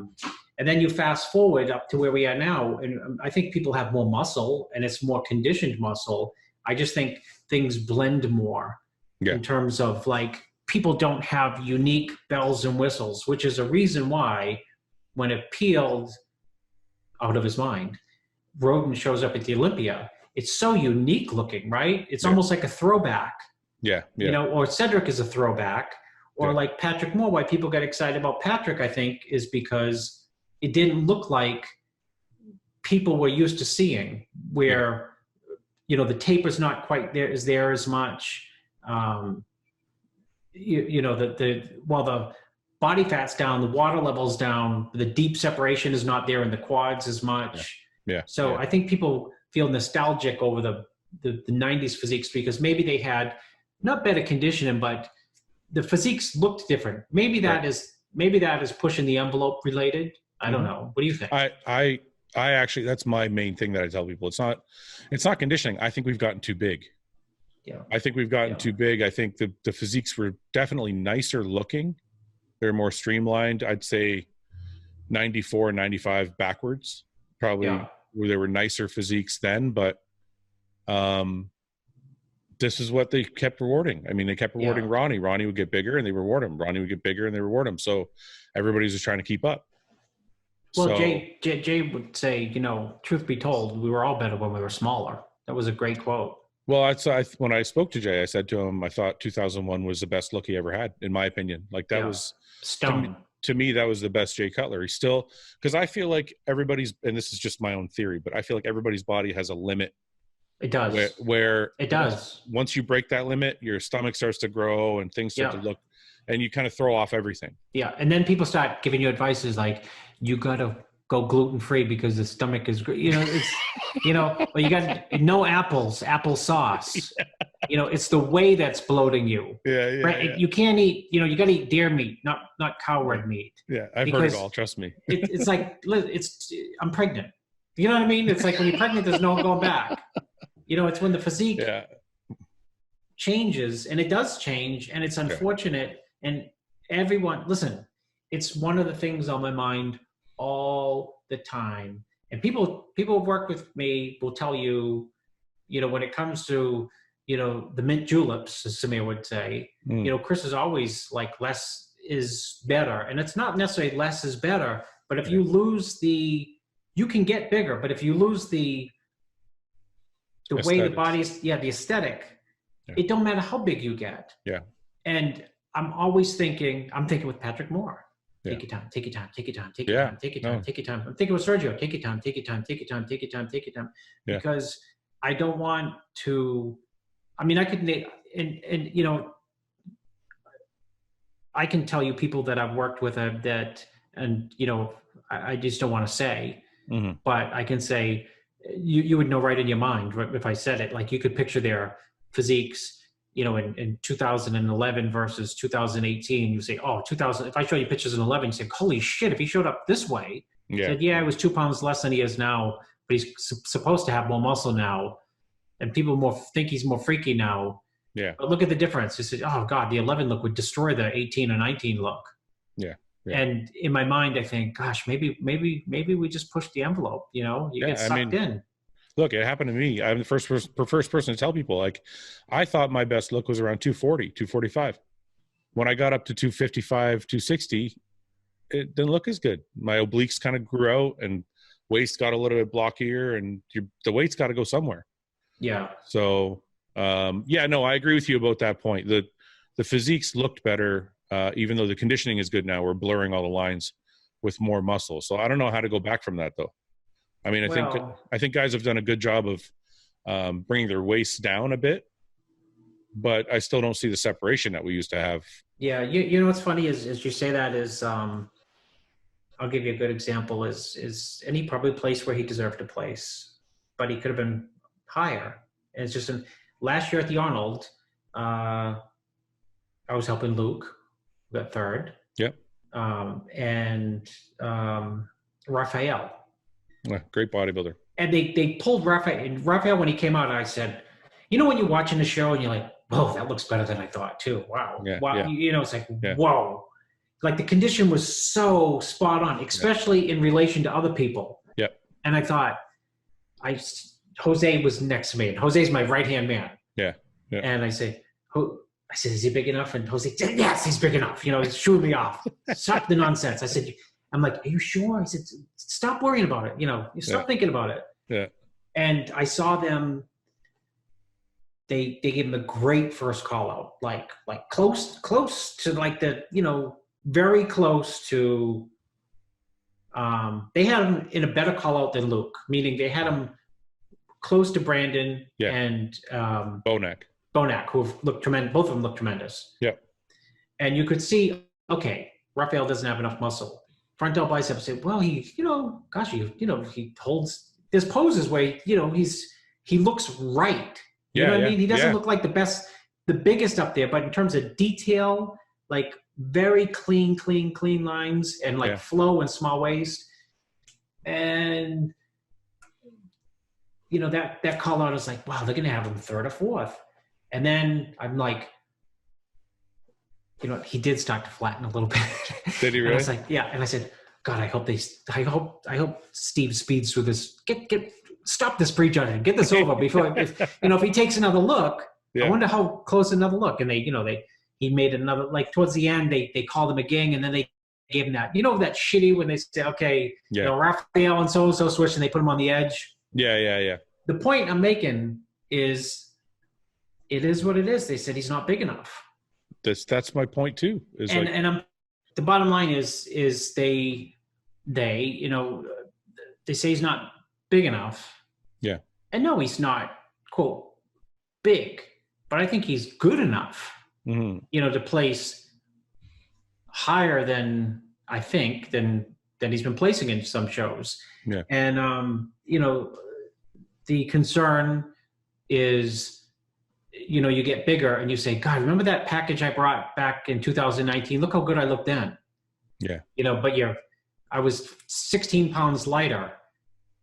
B: And then you fast forward up to where we are now, and I think people have more muscle, and it's more conditioned muscle. I just think things blend more in terms of, like, people don't have unique bells and whistles, which is a reason why when it peeled out of his mind, Roden shows up at the Olympia. It's so unique looking, right? It's almost like a throwback.
A: Yeah.
B: Or Cedric is a throwback, or like Patrick Moore. Why people get excited about Patrick, I think, is because it didn't look like people were used to seeing, where, the taper's not quite there as much. While the body fat's down, the water level's down, the deep separation is not there in the quads as much. So I think people feel nostalgic over the 90s physiques because maybe they had not better conditioning, but the physiques looked different. Maybe that is pushing the envelope related. I don't know. What do you think?
A: I actually, that's my main thing that I tell people. It's not conditioning. I think we've gotten too big.
B: Yeah.
A: I think we've gotten too big. I think the physiques were definitely nicer looking. They're more streamlined. I'd say 94 and 95 backwards, probably where there were nicer physiques then, but this is what they kept rewarding. I mean, they kept rewarding Ronnie. Ronnie would get bigger and they reward him. Ronnie would get bigger and they reward him. So everybody's just trying to keep up.
B: Well, so, Jay would say, truth be told, we were all better when we were smaller. That was a great quote.
A: Well, when I spoke to Jay, I said to him, I thought 2001 was the best look he ever had, in my opinion. Like that was
B: stone.
A: To me, that was the best Jay Cutler. He still, because I feel like everybody's, and this is just my own theory, but I feel like everybody's body has a limit.
B: It does.
A: Where
B: it does.
A: Once you break that limit, your stomach starts to grow and things start to look, and you kind of throw off everything.
B: Yeah, and then people start giving you advices like, you got to go gluten-free because the stomach is, it's, or you got no apple sauce. You know, it's the way that's bloating you.
A: Yeah, yeah,
B: Right?
A: yeah.
B: You can't eat, you know, you got to eat deer meat, not cow red meat.
A: Yeah, I've heard it all. Trust me.
B: It's like, I'm pregnant. You know what I mean? It's like when you're pregnant, there's no going back. You know, it's when the physique changes, and it does change, and it's unfortunate. And everyone, listen, it's one of the things on my mind all the time. And people who work with me will tell you, you know, when it comes to, you know, the mint juleps, as Samir would say, you know, Chris is always like, less is better. And it's not necessarily less is better, but if you lose you can get bigger, but if you lose the way the body's, the aesthetic, it don't matter how big you get. Yeah. And I'm thinking with Patrick Moore, take your time, take your time, take your time, take your time, take your time, take your time. I'm thinking with Sergio, take your time, take your time, take your time, take your time, take your time. Because I don't want to, I mean, I could, and you know, I can tell you people that I've worked with that, and you know, I just don't want to say, but I can say, you would know right in your mind if I said it. Like, you could picture their physiques, you know, in 2011 versus 2018. You say, oh, 2000. If I show you pictures in 11, you say, holy shit! If he showed up this way, said, I was 2 pounds less than he is now, but he's supposed to have more muscle now, and people think he's more freaky now. Yeah. But look at the difference. You said, oh God, the 11 look would destroy the 18 or 19 look. Yeah. And in my mind, I think, gosh, maybe we just push the envelope, you know, you get sucked in.
A: Look, it happened to me. I'm the first person to tell people, like, I thought my best look was around 240, 245. When I got up to 255, 260, it didn't look as good. My obliques kind of grew out, and waist got a little bit blockier, and the weight's got to go somewhere. Yeah. So, no, I agree with you about that point. The physiques looked better. Even though the conditioning is good now, we're blurring all the lines with more muscle. So I don't know how to go back from that, though. I mean, I think guys have done a good job of bringing their waists down a bit, but I still don't see the separation that we used to have. Yeah, you know what's funny is you say that is I'll give you a good example is and he probably placed where he deserved to place, but he could have been higher. And it's just last year at the Arnold, I was helping Luke. Got third. Yep. And Raphael. Yeah, great bodybuilder. And they pulled Raphael. And Raphael, when he came out, I said, you know, when you're watching the show and you're like, whoa, that looks better than I thought too. Wow. Yeah, wow. Yeah. You know, it's like, whoa. Like, the condition was so spot on, especially in relation to other people. Yep. And I thought, Jose was next to me, and Jose's my right-hand man. Yeah. Yeah. And I said, is he big enough? And Jose said, yes, he's big enough. You know, he's shooing me off. Stop the nonsense. I said, I'm like, are you sure? I said, stop worrying about it. You know, you stop thinking about it. Yeah. And I saw them, they gave him a great first call out, like close to like the, you know, very close to, they had him in a better call out than Luke, meaning they had him close to Brandon and Bonac, who looked tremendous. Both of them looked tremendous. Yep. And you could see, okay, Raphael doesn't have enough muscle. Front delt bicep, say, well, he, you know, gosh, you know, he holds, there's poses where, you know, he looks right. You know what I mean? He doesn't look like the biggest up there, but in terms of detail, like very clean lines and like flow and small waist. And, you know, that call out is like, wow, they're going to have him third or fourth. And then I'm like, you know, he did start to flatten a little bit. Did he really? And I was like, yeah. And I said, God, I hope Steve speeds through this. Stop this prejudging. Get this over before, if he takes another look, I wonder how close another look. And he made another, like towards the end, they called him again, and then they gave him that, that shitty when they say, okay, you know, Raphael and so switch, and they put him on the edge. Yeah. The point I'm making is, it is what it is. They said he's not big enough. That's my point too. The bottom line is they you know, they say he's not big enough. Yeah. And no, he's not, quote, big, but I think he's good enough, you know, to place higher than he's been placing in some shows. Yeah. And you know, the concern is
B: you know, you get bigger and you say, God, remember that package I brought back in 2019? Look how good I looked then.
A: Yeah.
B: You know, but I was 16 pounds lighter,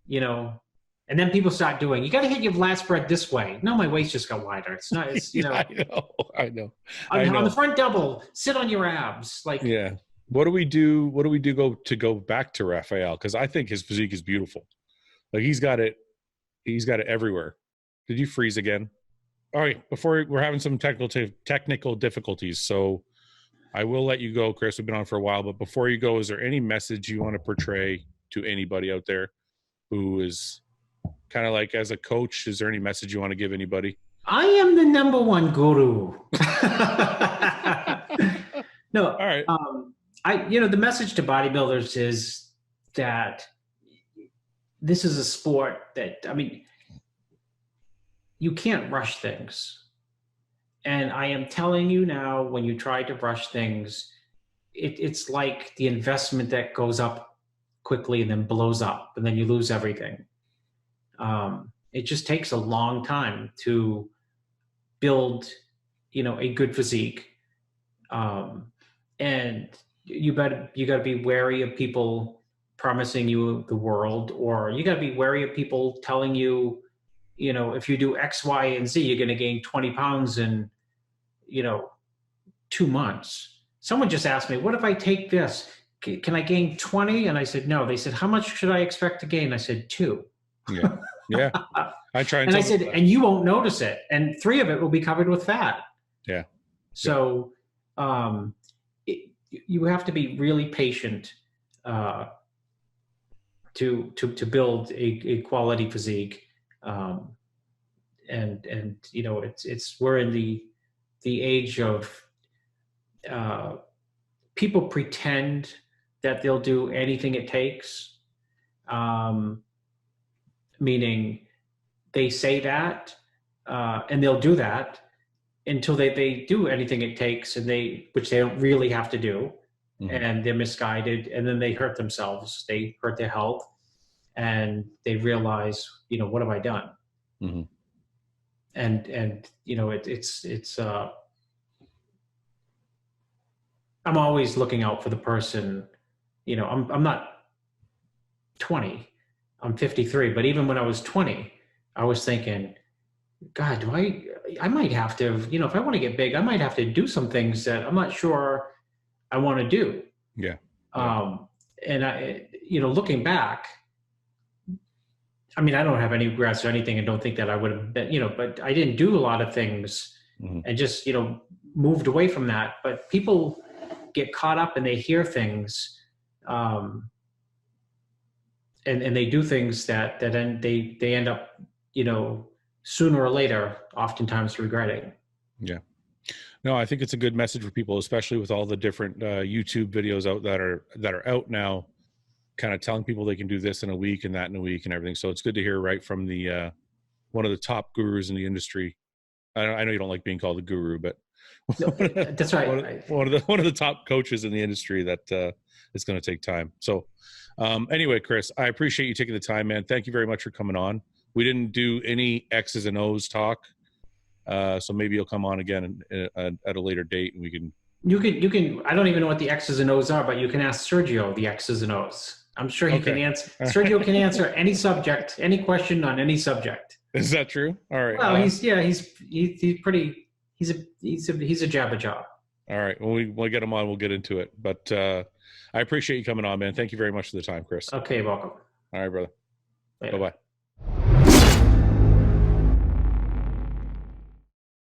B: you know, and then people start doing, you got to hit your last spread this way. No, my waist just got wider. It's not, it's, you know,
A: I know.
B: On the front double, sit on your abs. Like,
A: yeah. What do we do? What do we do to go back to Raphael? Cause I think his physique is beautiful. Like he's got it everywhere. Did you freeze again? All right. Before we're having some technical difficulties. So I will let you go, Chris. We've been on for a while, but before you go, is there any message you want to portray to anybody out there who is kind of like, as a coach, is there any message you want to give anybody?
B: I am the #1 guru. No.
A: All right.
B: You know, the message to bodybuilders is that this is a sport that, I mean, you can't rush things. And I am telling you now, when you try to rush things, it's like the investment that goes up quickly and then blows up and then you lose everything. It just takes a long time to build, you know, a good physique. And you got to be wary of people promising you the world, or you got to be wary of people telling you, you know, if you do X, Y, and Z, you're going to gain 20 pounds in, you know, 2 months. Someone just asked me, what if I take this? Can I gain 20? And I said, no. They said, how much should I expect to gain? I said, 2.
A: Yeah. Yeah. I try
B: and I said, and you won't notice it. And 3 of it will be covered with fat.
A: Yeah.
B: So you have to be really patient to build a quality physique. And you know, we're in the age of people pretend that they'll do anything it takes, meaning they say that and they'll do that until they do anything it takes, and which they don't really have to do. Mm-hmm. And they're misguided, and then they hurt themselves, they hurt their health, and they realize, you know, what have I done? Mm-hmm. And you know, it's I'm always looking out for the person. You know, I'm not 20, I'm 53, but even when I was 20, I was thinking, God, I might have to, you know, if I want to get big, I might have to do some things that I'm not sure I want to do.
A: Yeah.
B: And I, you know, looking back, I mean, I don't have any regrets or anything, and don't think that I would have been, you know, but I didn't do a lot of things. Mm-hmm. And just, you know, moved away from that. But people get caught up and they hear things, and they do things that then they end up, you know, sooner or later, oftentimes regretting.
A: Yeah. No, I think it's a good message for people, especially with all the different YouTube videos out that are out now, kind of telling people they can do this in a week and that in a week and everything. So it's good to hear right from the one of the top gurus in the industry. I know you don't like being called a guru, but
B: that's right.
A: One of the top coaches in the industry that it's going to take time. So anyway, Chris, I appreciate you taking the time, man. Thank you very much for coming on. We didn't do any X's and O's talk. So maybe you'll come on again at a later date, and we can. You
B: can. I don't even know what the X's and O's are, but you can ask Sergio the X's and O's. I'm sure he can answer. Sergio can answer any subject, any question on any subject.
A: Is that true? All right.
B: Well, he's pretty. He's a jabba jaw.
A: All right. When we'll get him on, we'll get into it. But I appreciate you coming on, man. Thank you very much for the time, Chris.
B: Okay, welcome.
A: All right, brother. Bye bye.